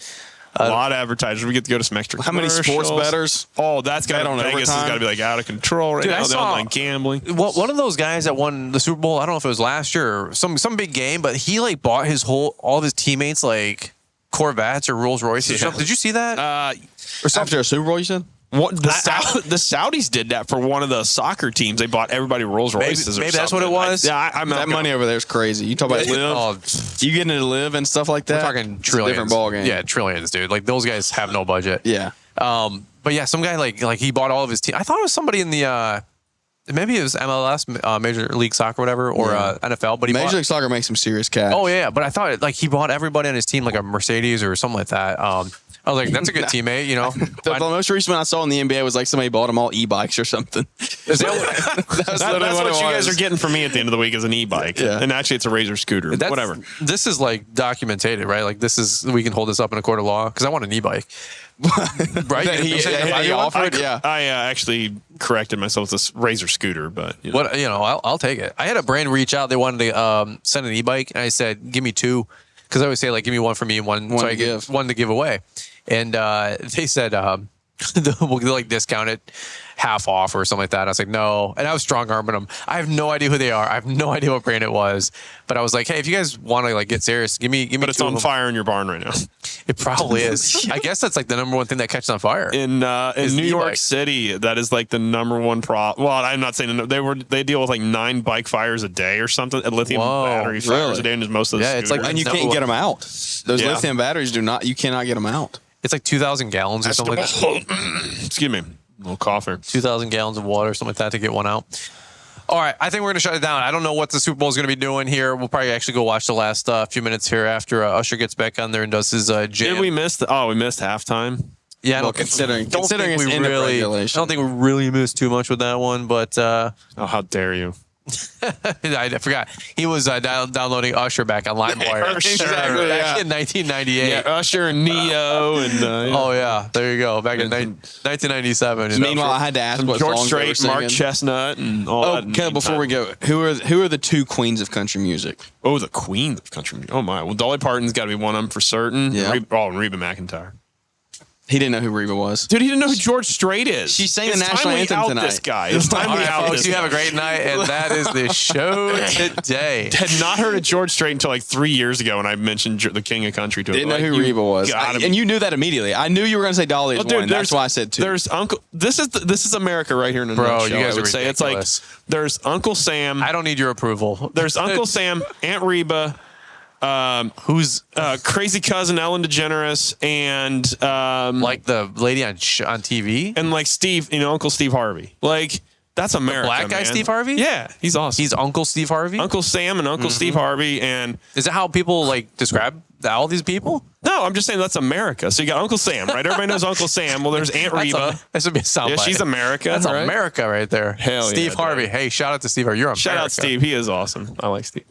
[SPEAKER 2] A lot of advertisers. We get to go to some extra commercials.
[SPEAKER 4] How many sports bettors?
[SPEAKER 2] Oh, that's got on Vegas has got to be like out of control right now. The online gambling.
[SPEAKER 3] One of those guys that won the Super Bowl, I don't know if it was last year or some big game, but he like bought all of his teammates like Corvettes or Rolls Royces or something. Did you see that?
[SPEAKER 4] Or after a Super Bowl, you said?
[SPEAKER 2] The Saudis did that for one of the soccer teams. They bought everybody Rolls Royces.
[SPEAKER 3] Maybe that's what it was.
[SPEAKER 4] That money over there is crazy. You talk about live. You getting to live and stuff like that.
[SPEAKER 3] We're talking trillions.
[SPEAKER 4] Different ball game.
[SPEAKER 3] Yeah, trillions, dude. Like those guys have no budget.
[SPEAKER 4] Yeah.
[SPEAKER 3] But yeah, some guy like he bought all of his team. I thought it was somebody in the maybe it was MLS, Major League Soccer, or whatever, or NFL. But
[SPEAKER 4] Major League Soccer makes some serious cash.
[SPEAKER 3] Oh yeah, but I thought like he bought everybody on his team like a Mercedes or something like that. I was like, that's a good teammate, you know.
[SPEAKER 4] The most recent one I saw in the NBA was like somebody bought them all e-bikes or something.
[SPEAKER 2] That's what you guys are getting from me at the end of the week is an e-bike. Yeah. And actually it's a Razor scooter. Whatever.
[SPEAKER 3] This is like documented, right? Like we can hold this up in a court of law because I want an e-bike. Right?
[SPEAKER 4] He offered,
[SPEAKER 2] I actually corrected myself. It's this Razor scooter, but
[SPEAKER 3] I'll take it. I had a brand reach out. They wanted to send an e-bike, and I said, give me 2. Because I always say, like, give me 1 for me and one so I give 1 to give away. And they said, we'll like discount it half off or something like that. And I was like, no. And I was strong arming them. I have no idea who they are. I have no idea what brand it was. But I was like, hey, if you guys want to like get serious, give me.
[SPEAKER 2] But it's on fire in your barn right now.
[SPEAKER 3] It probably is. I guess that's like the number one thing that catches on fire
[SPEAKER 2] in New York City. That is like the number one problem. Well, I'm not saying they deal with like 9 bike fires a day or something. Lithium battery fires a day, and most of the
[SPEAKER 4] it's like, and you can't get them out. Those lithium batteries you cannot get them out.
[SPEAKER 3] It's like 2,000 gallons or something like that.
[SPEAKER 2] Excuse me. A little cougher.
[SPEAKER 3] 2,000 gallons of water or something like that to get one out. All right. I think we're going to shut it down. I don't know what the Super Bowl is going to be doing here. We'll probably actually go watch the last few minutes here after Usher gets back on there and does his jam.
[SPEAKER 2] Did we miss? We missed halftime.
[SPEAKER 4] Yeah, considering it's end of regulation.
[SPEAKER 3] I don't think we really missed too much with that one, but
[SPEAKER 2] how dare you?
[SPEAKER 3] I forgot. He was downloading Usher back on LimeWire.
[SPEAKER 2] Exactly,
[SPEAKER 3] back in 1998.
[SPEAKER 2] Yeah, Usher and Neo and
[SPEAKER 3] oh yeah, there you go. Back in 1997.
[SPEAKER 4] Meanwhile, I had to ask what
[SPEAKER 2] George
[SPEAKER 4] songs
[SPEAKER 2] Strait, Mark Chestnut, and all that.
[SPEAKER 4] Okay, before we go, who are the 2 queens of country music?
[SPEAKER 2] Oh, the queens of country music. Oh my. Well, Dolly Parton's got to be one of them for certain.
[SPEAKER 4] Yeah.
[SPEAKER 2] And Reba McEntire.
[SPEAKER 4] He didn't know who Reba was.
[SPEAKER 2] Dude, he didn't know who George Strait is.
[SPEAKER 4] She sang the national anthem tonight.
[SPEAKER 2] This guy. It's time we out this guy.
[SPEAKER 3] You have a great night, and that is the show today.
[SPEAKER 2] Had not heard of George Strait until like 3 years ago when I mentioned the king of country to him.
[SPEAKER 4] Didn't know who Reba was. And you knew that immediately. I knew you were going to say Dolly is one. That's why I said 2.
[SPEAKER 2] There's Uncle. This is America right here in a nutshell.
[SPEAKER 3] You guys
[SPEAKER 2] I would say it's like there's Uncle Sam.
[SPEAKER 3] I don't need your approval.
[SPEAKER 2] There's Uncle Sam, Aunt Reba. Who's crazy cousin Ellen DeGeneres and
[SPEAKER 3] like the lady on TV
[SPEAKER 2] and like Steve, Uncle Steve Harvey. Like that's America.
[SPEAKER 3] The black guy, man. Steve Harvey.
[SPEAKER 2] Yeah, he's awesome.
[SPEAKER 3] He's Uncle Steve Harvey.
[SPEAKER 2] Uncle Sam and Uncle Steve Harvey. And
[SPEAKER 3] is that how people like describe all these people?
[SPEAKER 2] No, I'm just saying that's America. So you got Uncle Sam, right? Everybody knows Uncle Sam. Well, there's Aunt Reba.
[SPEAKER 3] That should be a soundbite.
[SPEAKER 2] Yeah, she's America.
[SPEAKER 3] That's
[SPEAKER 2] right?
[SPEAKER 3] America right there.
[SPEAKER 2] Hell
[SPEAKER 3] Steve Harvey.
[SPEAKER 2] Dude.
[SPEAKER 3] Hey, shout out to Steve Harvey. You're America.
[SPEAKER 2] Shout out Steve. He is awesome. I like Steve.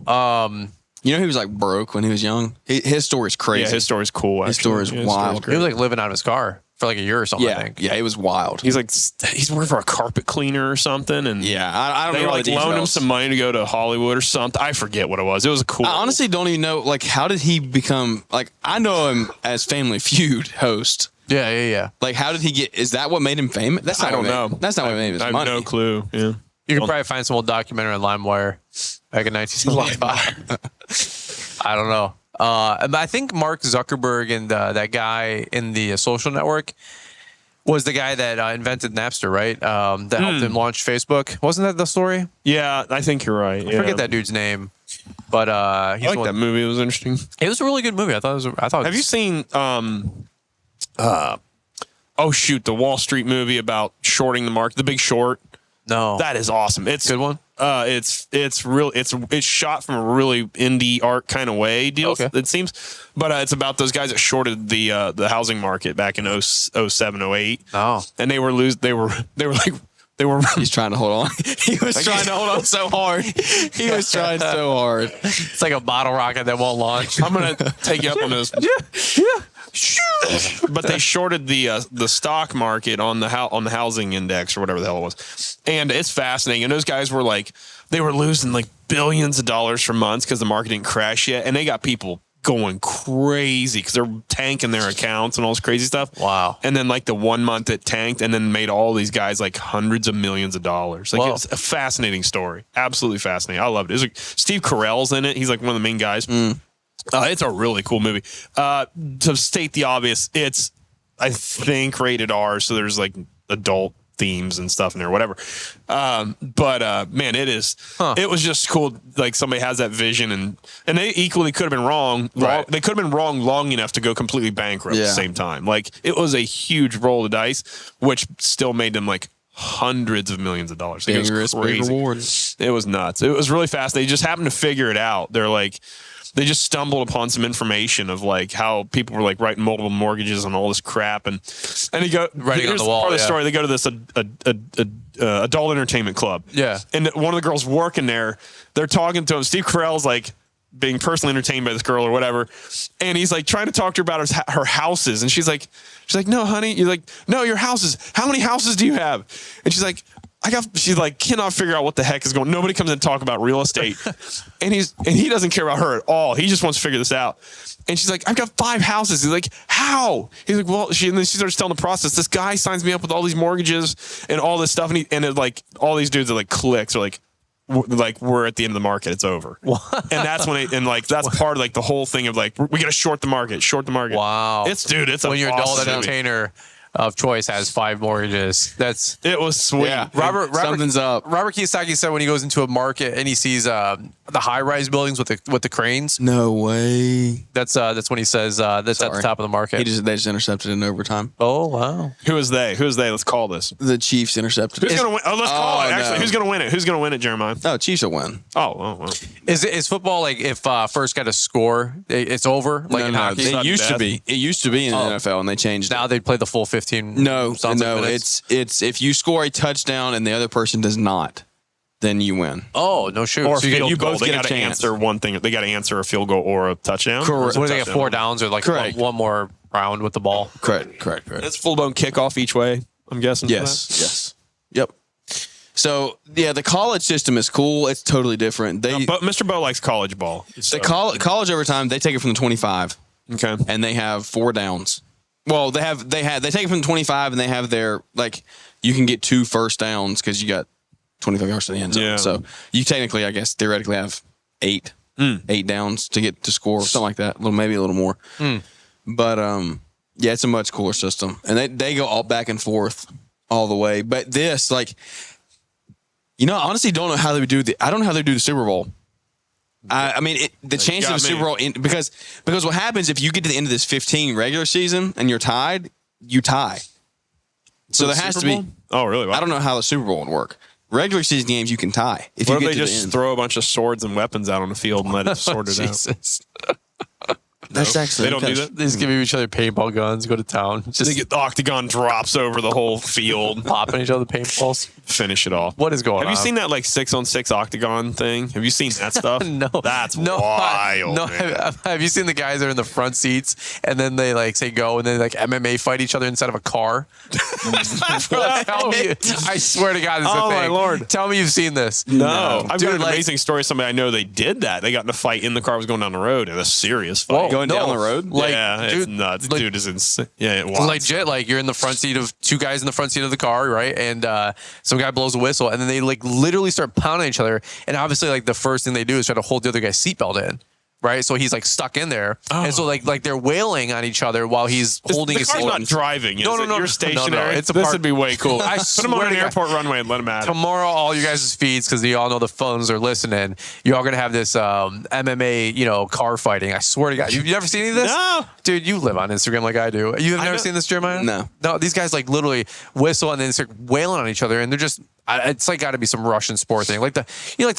[SPEAKER 4] You know he was like broke when he was young? His story's crazy.
[SPEAKER 2] Yeah, his story's cool. Actually.
[SPEAKER 4] His story's wild.
[SPEAKER 3] He was like living out of his car for like a year or something, I think.
[SPEAKER 4] Yeah, it was wild.
[SPEAKER 2] He's working for a carpet cleaner or something. And
[SPEAKER 4] I don't know.
[SPEAKER 2] They like loaned him some money to go to Hollywood or something. I forget what it was. It was cool.
[SPEAKER 4] I honestly don't even know, like, how did he become, like, I know him as Family Feud host.
[SPEAKER 3] Yeah.
[SPEAKER 4] Like, how did he get, is that what made him famous? That's not
[SPEAKER 2] I don't know.
[SPEAKER 4] That's not what made him his money.
[SPEAKER 2] I have no clue. Yeah.
[SPEAKER 3] You can probably find some old documentary on LimeWire back in 1975. I don't know. I think Mark Zuckerberg and that guy in the social network was the guy that invented Napster, right? That helped him launch Facebook. Wasn't that the story?
[SPEAKER 2] Yeah, I think you're right.
[SPEAKER 3] I forget that dude's name, but
[SPEAKER 2] I like that movie. It was interesting.
[SPEAKER 3] It was a really good movie. I thought.
[SPEAKER 2] Have you seen? The Wall Street movie about shorting the market, The Big Short?
[SPEAKER 3] No,
[SPEAKER 2] that is awesome. It's a good one. It's shot from a really indie art kind of way deal. Okay. It seems, but it's about those guys that shorted the housing market back in 07, 08.
[SPEAKER 3] Oh,
[SPEAKER 2] and they were He's
[SPEAKER 4] trying to hold on.
[SPEAKER 3] He was trying to hold on so hard.
[SPEAKER 4] He was trying so hard.
[SPEAKER 3] It's like a bottle rocket that won't launch.
[SPEAKER 2] I'm gonna take you up on this.
[SPEAKER 3] Yeah.
[SPEAKER 2] But they shorted the stock market on the housing index or whatever the hell it was, and it's fascinating. And those guys were like, they were losing like billions of dollars for months because the market didn't crash yet, and they got people going crazy because they're tanking their accounts and all this crazy stuff.
[SPEAKER 3] Wow!
[SPEAKER 2] And then like the 1 month it tanked, and then made all these guys like hundreds of millions of dollars. Like it's a fascinating story, absolutely fascinating. I loved it. It was like Steve Carell's in it. He's like one of the main guys. It's a really cool movie. To state the obvious, it's, I think, rated R, so there's like adult themes and stuff in there, whatever. But man, it is. It was just cool. Like somebody has that vision, and they equally could have been wrong.
[SPEAKER 3] Right.
[SPEAKER 2] They could have been wrong long enough to go completely bankrupt at the same time. Like it was a huge roll of dice, which still made them like hundreds of millions of dollars. Like, it was crazy. It was nuts. It was really fast. They just happened to figure it out. They're like, they just stumbled upon some information of like how people were like writing multiple mortgages on all this crap, and they go
[SPEAKER 3] writing on the wall.
[SPEAKER 2] Part of the story. They go to this adult entertainment club.
[SPEAKER 3] Yeah,
[SPEAKER 2] and one of the girls working there, they're talking to him. Steve Carell's like being personally entertained by this girl or whatever, and he's like trying to talk to her about her houses, and she's like, no, honey. You're like, no, your houses. How many houses do you have? And she's like, she's like, cannot figure out what the heck is going on. Nobody comes in to talk about real estate. and he doesn't care about her at all. He just wants to figure this out. And she's like, I've got 5 houses. He's like, how? He's like, well, and then she starts telling the process. This guy signs me up with all these mortgages and all this stuff. And it like, all these dudes are like clicks, are like we're at the end of the market. It's over. What? And that's when that's part of like the whole thing of like, we got to short the market.
[SPEAKER 3] Wow.
[SPEAKER 2] It's
[SPEAKER 3] when your adult entertainer of choice has 5 mortgages. It
[SPEAKER 2] was sweet.
[SPEAKER 4] Yeah. Something's up.
[SPEAKER 3] Robert Kiyosaki said when he goes into a market and he sees the high-rise buildings with the cranes.
[SPEAKER 4] No way.
[SPEAKER 3] That's when he says that's at the top of the market.
[SPEAKER 4] They just intercepted in overtime.
[SPEAKER 3] Oh wow.
[SPEAKER 2] Who is they? Let's call this.
[SPEAKER 4] The Chiefs intercepted.
[SPEAKER 2] Who's gonna win? Oh, let's call it. Actually, who's gonna win it? Who's gonna win it, Jeremiah?
[SPEAKER 4] Oh, Chiefs will win.
[SPEAKER 2] Oh, well.
[SPEAKER 3] Is football like if first got a score, it's over? Like in hockey?
[SPEAKER 4] It used to be. It used to be in the NFL, and they changed it.
[SPEAKER 3] Now they play the full 15.
[SPEAKER 4] No. It's if you score a touchdown and the other person does not, then you win.
[SPEAKER 3] Oh, no shoot.
[SPEAKER 2] Or
[SPEAKER 3] so
[SPEAKER 2] you both got to answer one thing. They got to answer a field goal or a touchdown.
[SPEAKER 3] Correct. What do they get? 4 downs or like one more round with the ball?
[SPEAKER 4] Correct.
[SPEAKER 2] It's full-blown kickoff each way, I'm guessing.
[SPEAKER 4] Yes. Yep. So, yeah, the college system is cool. It's totally different.
[SPEAKER 2] But Mr. Bo likes college ball. So.
[SPEAKER 4] The college overtime, they take it from the 25.
[SPEAKER 2] Okay.
[SPEAKER 4] And they have 4 downs. Well, they take it from the 25 and they have their, like, you can get 2 first downs because you got 25 yards to the end zone. Yeah. So you technically, I guess, theoretically have 8 downs to score, something like that. Maybe a little more. But, yeah, it's a much cooler system. And they go all back and forth all the way. But this, like, I honestly don't know how they would do I don't know how they do the Super Bowl. I mean, the chance of a Super Bowl because what happens if you get to the end of this 15 regular season and you're tied, you tie. So there has to be.
[SPEAKER 2] Oh, really? Wow.
[SPEAKER 4] I don't know how the Super Bowl would work. Regular season games you can tie.
[SPEAKER 2] What if they just throw a bunch of swords and weapons out on the field and let it sort it out?
[SPEAKER 4] That's actually
[SPEAKER 2] they don't do that.
[SPEAKER 3] They just give each other paintball guns, go to town.
[SPEAKER 2] The octagon drops over the whole field,
[SPEAKER 3] popping each other paintballs.
[SPEAKER 2] Finish it off.
[SPEAKER 3] What is going on?
[SPEAKER 2] Have you seen that like 6-on-6 octagon thing? Have you seen that stuff?
[SPEAKER 3] No,
[SPEAKER 2] that's wild.
[SPEAKER 3] No, have you seen the guys that are in the front seats and then they like say go and then like MMA fight each other inside of a car? Tell me, I swear to God, this is a thing. Oh my Lord! Tell me you've seen this.
[SPEAKER 2] No. I've got an amazing story. Somebody I know they did that. They got in a fight in the car. Was going down the road in a serious fight.
[SPEAKER 4] Going down the road?
[SPEAKER 2] It's nuts. Like, dude is insane. Yeah, it was.
[SPEAKER 3] Legit, like you're in the front seat of 2 guys in the front seat of the car, right? And some guy blows a whistle, and then they like literally start pounding each other. And obviously, like the first thing they do is try to hold the other guy's seatbelt in. Right, so he's like stuck in there, and so like they're wailing on each other while he's holding his.
[SPEAKER 2] The car's not driving. No. You're stationary.
[SPEAKER 3] No.
[SPEAKER 2] This would be way cool.
[SPEAKER 3] I
[SPEAKER 2] put him on an airport runway and let him at it.
[SPEAKER 3] Tomorrow, all you guys' feeds, because you all know the phones are listening. You're all gonna have this MMA, car fighting. I swear to God, you've never seen any of this?
[SPEAKER 2] No,
[SPEAKER 3] dude, you live on Instagram like I do. You have never seen this, Jeremiah?
[SPEAKER 4] No.
[SPEAKER 3] These guys like literally whistle and then start wailing on each other, and they're just. It's like got to be some Russian sport thing, like the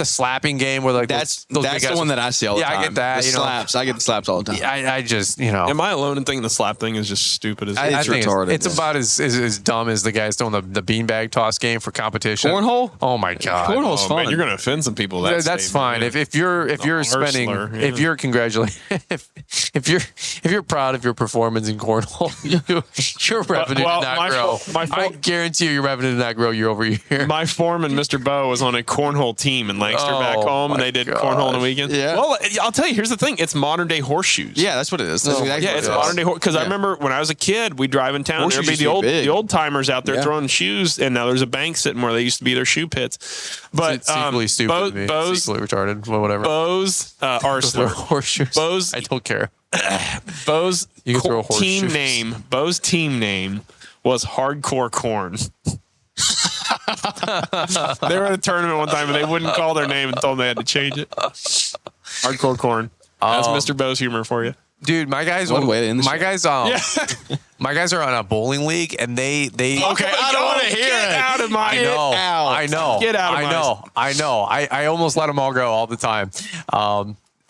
[SPEAKER 3] slapping game where like
[SPEAKER 4] that's the one that I see all the time.
[SPEAKER 3] Yeah, I get that.
[SPEAKER 4] The slaps, I get the slaps all the time.
[SPEAKER 3] I just
[SPEAKER 2] Am I alone in thinking the slap thing is just stupid as
[SPEAKER 3] it's retarded? It's about as dumb as the guys doing the beanbag toss game for competition.
[SPEAKER 4] Cornhole?
[SPEAKER 3] Oh my God,
[SPEAKER 4] cornhole's fun.
[SPEAKER 2] Man, you're gonna offend some people.
[SPEAKER 3] That's fine.
[SPEAKER 2] Man.
[SPEAKER 3] If you're spending, if you're congratulating, if you're proud of your performance in cornhole, your revenue did not grow. I guarantee your revenue did not grow year over year.
[SPEAKER 2] My foreman, Mr. Bo, was on a cornhole team in Lancaster back home, and they did cornhole on the weekend.
[SPEAKER 4] Yeah.
[SPEAKER 2] Well, I'll tell you, here's the thing. It's modern day horseshoes.
[SPEAKER 4] Yeah, that's what it is.
[SPEAKER 2] It's modern day because I remember when I was a kid, we'd drive in town, there'd be the old timers out there throwing shoes, and now there's a bank sitting where they used to be their shoe pits. But
[SPEAKER 3] it's equally stupid to me.
[SPEAKER 2] Bo's
[SPEAKER 3] equally retarded, whatever.
[SPEAKER 2] Bo's Arsenal.
[SPEAKER 3] Horseshoes.
[SPEAKER 2] Bo's,
[SPEAKER 3] I don't care.
[SPEAKER 2] Bo's
[SPEAKER 3] you can throw
[SPEAKER 2] team name. Bo's team name was Hardcore Corn. They were at a tournament one time and they wouldn't call their name and told them they had to change it. Hardcore Corn. That's Mr. Bo's humor for you.
[SPEAKER 3] Dude, my guys are on a bowling league and they
[SPEAKER 2] okay, I don't want to hear it. Get out of my
[SPEAKER 3] I know.
[SPEAKER 2] Get out of
[SPEAKER 3] I know. I almost let them all go all the time.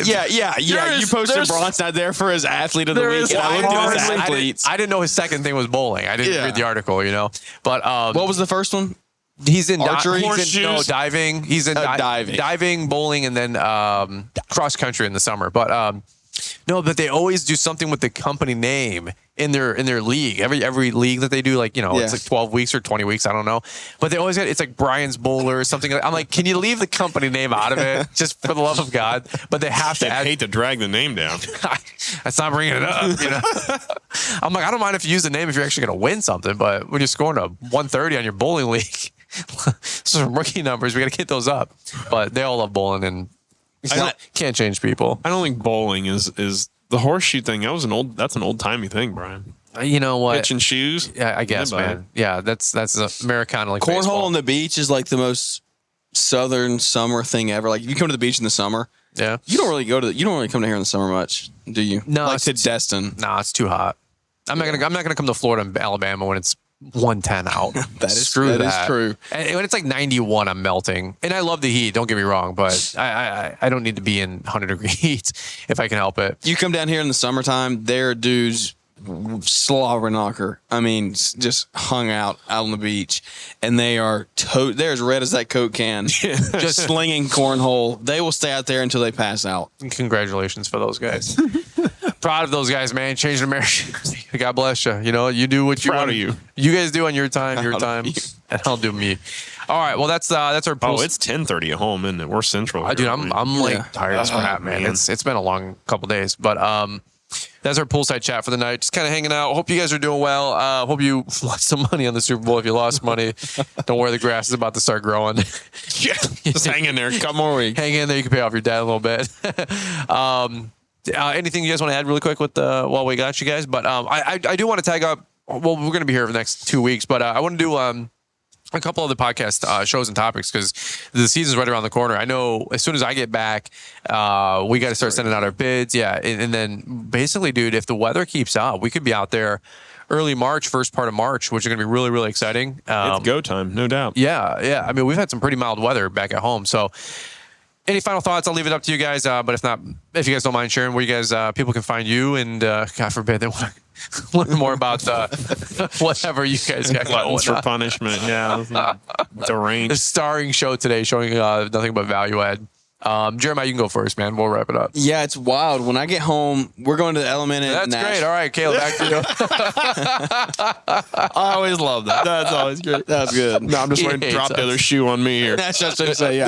[SPEAKER 4] Yeah. You posted Braun's not there for his athlete of the week. And I looked at his athletes.
[SPEAKER 3] I didn't know his second thing was bowling. I didn't read the article, But
[SPEAKER 4] what was the first one?
[SPEAKER 3] He's in
[SPEAKER 4] archery,
[SPEAKER 3] diving. He's in diving, bowling, and then cross country in the summer. But but they always do something with the company name in their league. Every league that they do, it's like 12 weeks or 20 weeks, I don't know. But they always it's like Brian's Bowler or something. I'm like, can you leave the company name out of it, just for the love of God? But they have to.
[SPEAKER 2] I hate to drag the name down.
[SPEAKER 3] That's not bringing it up. I'm like, I don't mind if you use the name if you're actually going to win something, but when you're scoring a 130 on your bowling league. Some rookie numbers, we got to get those up. But they all love bowling, and can't change people.
[SPEAKER 2] I don't think bowling is the horseshoe thing. That's an old timey thing, Brian.
[SPEAKER 3] You know what?
[SPEAKER 2] Pitching shoes.
[SPEAKER 3] Yeah, I guess, man. Yeah, that's Americana like
[SPEAKER 4] cornhole
[SPEAKER 3] baseball.
[SPEAKER 4] on the beach is like the most southern summer thing ever. Like if you come to the beach in the summer, you don't really come to here in the summer much, do you?
[SPEAKER 3] No,
[SPEAKER 4] like to Destin.
[SPEAKER 3] No, it's too hot. I'm not gonna come to Florida and Alabama when it's 110 out.
[SPEAKER 4] That is true.
[SPEAKER 3] And when it's like 91, I'm melting. And I love the heat, don't get me wrong, but I don't need to be in 100-degree heat if I can help it.
[SPEAKER 4] You come down here in the summertime, there are dudes slobber knocker. I mean, just hung out on the beach, and they are they're as red as that Coke can, just slinging cornhole. They will stay out there until they pass out.
[SPEAKER 3] Congratulations for those guys. Proud of those guys, man. Changing America. God bless you. You do what you want.
[SPEAKER 2] Proud of you.
[SPEAKER 3] You guys do on your time, and I'll do me. All right. Well, that's our pool.
[SPEAKER 2] Oh, it's 10:30 at home, isn't it? We're central.
[SPEAKER 3] Dude, I'm tired of crap, man. It's been a long couple days, but that's our poolside chat for the night. Just kind of hanging out. Hope you guys are doing well. Hope you lost some money on the Super Bowl. If you lost money, don't worry, the grass is about to start growing.
[SPEAKER 2] Just hang in there. Couple more weeks.
[SPEAKER 3] Hang in there. You can pay off your dad a little bit. Anything you guys want to add really quick with while we got you guys? But I do want to tag up. Well, we're going to be here for the next 2 weeks, but I want to do a couple of the podcast shows and topics because the season's right around the corner. I know as soon as I get back, we got to start sending out our bids. Yeah, and then basically, dude, if the weather keeps up, we could be out there early March, first part of March, which is going to be really, really exciting.
[SPEAKER 2] It's go time, no doubt.
[SPEAKER 3] Yeah. I mean, we've had some pretty mild weather back at home, so. Any final thoughts? I'll leave it up to you guys. But if not, if you guys don't mind sharing where you guys people can find you, and God forbid they want to learn more about whatever you guys got
[SPEAKER 2] gluttons for punishment. Yeah, the range.
[SPEAKER 3] The starring show today showing nothing but value add. Jeremiah, you can go first, man. We'll wrap it up.
[SPEAKER 4] Yeah, it's wild. When I get home, we're going to the Element.
[SPEAKER 3] That's great. All right, Caleb, back to you.
[SPEAKER 4] I always love that. That's always great. That's good.
[SPEAKER 2] No, I'm just waiting to drop the other shoe on me here.
[SPEAKER 4] That's just what I say, yeah.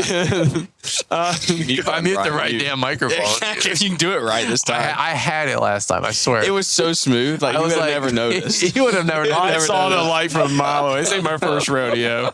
[SPEAKER 3] I mute the right damn microphone.
[SPEAKER 4] If you can do it right this time.
[SPEAKER 3] I had it last time, I swear.
[SPEAKER 4] It was so smooth. Like, you would have never noticed.
[SPEAKER 3] You would have never noticed.
[SPEAKER 2] I saw the light from a mile away. This ain't my first rodeo.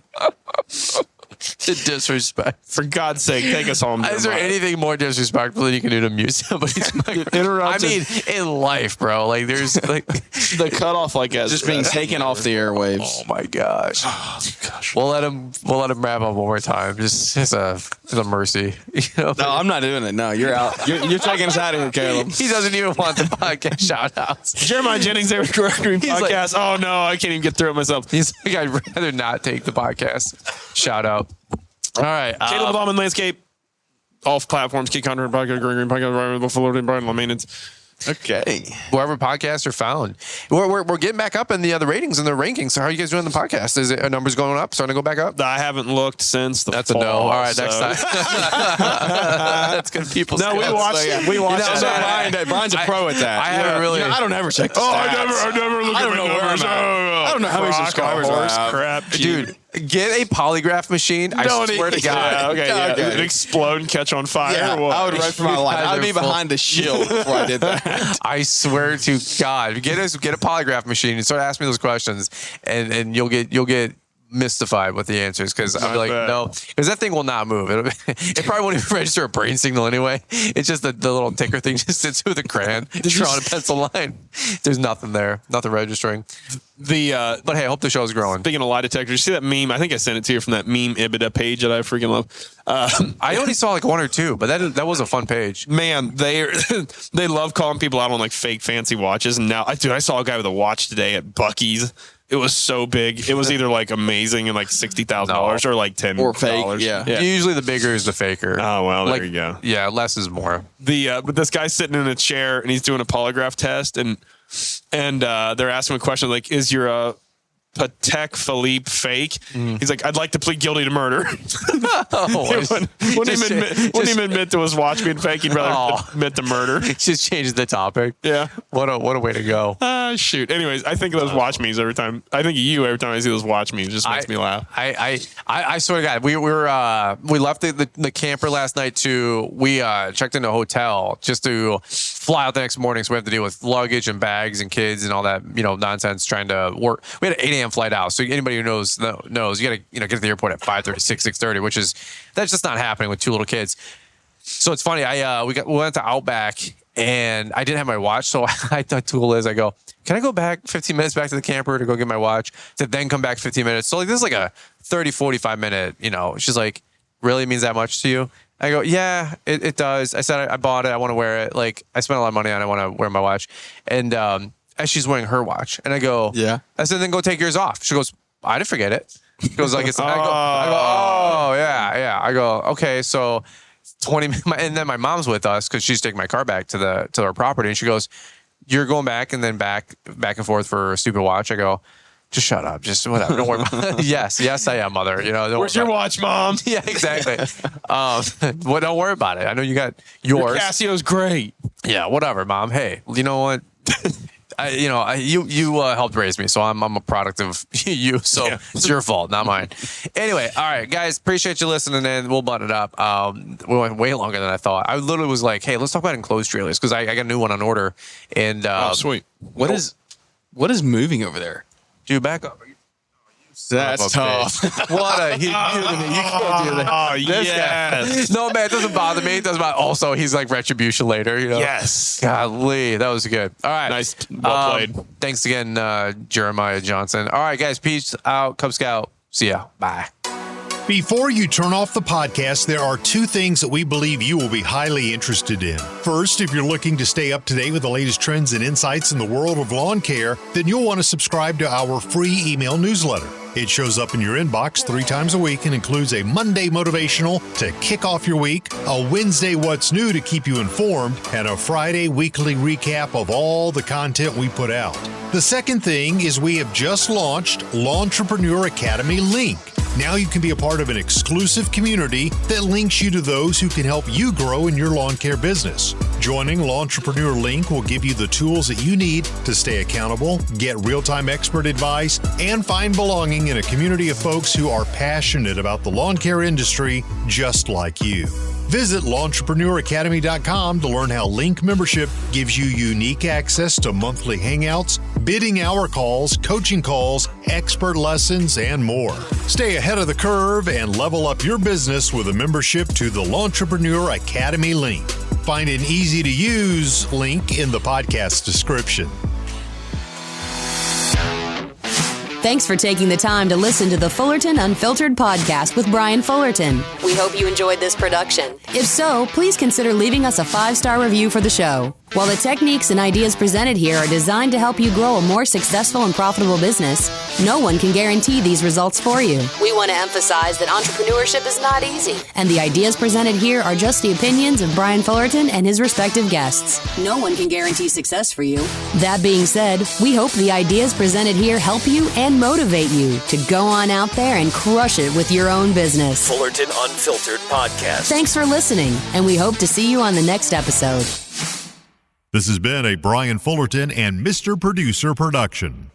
[SPEAKER 3] The disrespect.
[SPEAKER 2] For God's sake, take us home.
[SPEAKER 3] Is there anything more disrespectful than you can do to mute somebody's microphone? I mean, in life, bro. Like, there's like
[SPEAKER 2] the cutoff, like
[SPEAKER 4] just being taken off the airwaves.
[SPEAKER 3] Oh my gosh. Oh gosh. We'll let him wrap up one more time. Just a mercy.
[SPEAKER 4] No, I'm not doing it. No, you're out. You're taking us out of here, Caleb.
[SPEAKER 3] He doesn't even want the podcast shout outs.
[SPEAKER 2] Jeremiah Jennings, Eric Gregory podcast. Like, oh no, I can't even get through it myself.
[SPEAKER 3] He's like, I'd rather not take the podcast shout out. All right.
[SPEAKER 2] Caleb Auman Landscape. Off platforms. Key Content Podcast. Green Podcast. Floating Brian Maintenance.
[SPEAKER 4] Okay.
[SPEAKER 3] Wherever podcasts are found. We're getting back up in the ratings and the rankings. So how are you guys doing the podcast? Is it numbers going up? Starting to go back up?
[SPEAKER 2] I haven't looked since the
[SPEAKER 3] That's
[SPEAKER 2] fall,
[SPEAKER 3] a no. All right, next time. That's good. People.
[SPEAKER 2] No, we watched it. We watched it.
[SPEAKER 4] Brian's a pro at that.
[SPEAKER 3] I haven't really.
[SPEAKER 4] I don't ever check the stats.
[SPEAKER 2] I never look at my numbers.
[SPEAKER 4] I don't know how many subscribers I have.
[SPEAKER 2] Crap,
[SPEAKER 3] dude. Get a polygraph machine. I swear to God.
[SPEAKER 2] It'd explode and catch on fire.
[SPEAKER 4] Yeah, I would run for my life. I would be behind a shield before I did that.
[SPEAKER 3] I swear to God, get a polygraph machine and start asking me those questions, and you'll get mystified with the answers because I'll be like, no, because that thing will not move. It probably won't even register a brain signal anyway. It's just the little ticker thing just sits with a crayon, drawing a pencil line. There's nothing there, nothing registering. But hey, I hope the show's growing.
[SPEAKER 2] Speaking of lie detectors, you see that meme? I think I sent it to you from that meme EBITDA page that I freaking love.
[SPEAKER 3] I only saw like one or two, but that was a fun page.
[SPEAKER 2] Man, they love calling people out on like fake fancy watches. And now, I saw a guy with a watch today at Buc-ee's. It was so big. It was either like amazing and like $60,000 or like $10
[SPEAKER 4] or fake. Yeah.
[SPEAKER 3] Usually the bigger is the faker.
[SPEAKER 2] Oh well, there you go.
[SPEAKER 3] Yeah, less is more.
[SPEAKER 2] But this guy's sitting in a chair and he's doing a polygraph test and they're asking him a question like, "Is your Patek Philippe fake?" He's like, "I'd like to plead guilty to murder." Wouldn't even admit to his watch being fake. He'd rather admit to murder.
[SPEAKER 3] Just change the topic.
[SPEAKER 2] Yeah.
[SPEAKER 3] What a way to go.
[SPEAKER 2] Shoot. Anyways, I think of those watch memes every time. I think of you every time I see those watch memes. It just makes me laugh.
[SPEAKER 3] I swear to God, we left the camper last night we checked into a hotel just to fly out the next morning. So we have to deal with luggage and bags and kids and all that, nonsense trying to work. We had an 8 a.m. flight out. So anybody who knows you got to, get to the airport at 5:36, 6:30, which is, that's just not happening with 2 little kids. So it's funny. We went to Outback and I didn't have my watch. So I told Liz, I go, "Can I go back 15 minutes back to the camper to go get my watch to then come back 15 minutes?" So like, this is like a 30, 45 minute, she's like, "Really means that much to you?" I go, "Yeah, it does." I said, I bought it. I want to wear it. Like, I spent a lot of money on it. I want to wear my watch. And, as she's wearing her watch, and I go, "Yeah." I said, "Then go take yours off." She goes, "I didn't forget it." She goes, like, I go, "Oh, yeah." I go, "Okay." So 20, and then my mom's with us because she's taking my car back to her property. And she goes, "You're going back and then back and forth for a stupid watch." I go, "Just shut up. Just whatever. Don't worry about it." Yes, I am, Mother.
[SPEAKER 2] Where's your watch, Mom?
[SPEAKER 3] Yeah, exactly. Well, don't worry about it. I know you got yours.
[SPEAKER 2] Your Casio's great.
[SPEAKER 3] Yeah, whatever, Mom. Hey, you know what? You helped raise me, so I'm a product of you. So it's your fault, not mine. Anyway, all right, guys, appreciate you listening in. We'll button it up. We went way longer than I thought. I literally was like, "Hey, let's talk about enclosed trailers," because I got a new one on order. And
[SPEAKER 2] sweet.
[SPEAKER 4] What is moving over there?
[SPEAKER 3] Dude, back up.
[SPEAKER 4] That's tough.
[SPEAKER 3] What a you can't do that.
[SPEAKER 2] Oh, yes.
[SPEAKER 3] No, man, it doesn't bother me. It doesn't bother. Also, he's like retribution later.
[SPEAKER 2] Yes.
[SPEAKER 3] Golly, that was good. All right.
[SPEAKER 2] Nice. Well played.
[SPEAKER 3] Thanks again, Jeremiah Johnson. All right, guys. Peace out. Cub Scout. See ya. Bye.
[SPEAKER 5] Before you turn off the podcast, there are 2 things that we believe you will be highly interested in. First, if you're looking to stay up to date with the latest trends and insights in the world of lawn care, then you'll want to subscribe to our free email newsletter. It shows up in your inbox 3 times a week and includes a Monday motivational to kick off your week, a Wednesday what's new to keep you informed, and a Friday weekly recap of all the content we put out. The second thing is we have just launched Lawntrepreneur Academy Link. Now you can be a part of an exclusive community that links you to those who can help you grow in your lawn care business. Joining Lawntrepreneur Link will give you the tools that you need to stay accountable, get real-time expert advice, and find belonging in a community of folks who are passionate about the lawn care industry just like you. Visit LawnTrepreneurAcademy.com to learn how Link membership gives you unique access to monthly hangouts, bidding hour calls, coaching calls, expert lessons, and more. Stay ahead of the curve and level up your business with a membership to the Lawntrepreneur Academy Link. Find an easy-to-use link in the podcast description.
[SPEAKER 6] Thanks for taking the time to listen to the Fullerton Unfiltered podcast with Brian Fullerton. We hope you enjoyed this production. If so, please consider leaving us a 5-star review for the show. While the techniques and ideas presented here are designed to help you grow a more successful and profitable business, no one can guarantee these results for you. We want to emphasize that entrepreneurship is not easy, and the ideas presented here are just the opinions of Brian Fullerton and his respective guests. No one can guarantee success for you. That being said, we hope the ideas presented here help you and motivate you to go on out there and crush it with your own business.
[SPEAKER 1] Fullerton Unfiltered Podcast.
[SPEAKER 6] Thanks for listening, and we hope to see you on the next episode.
[SPEAKER 5] This has been a Brian Fullerton and Mr. Producer production.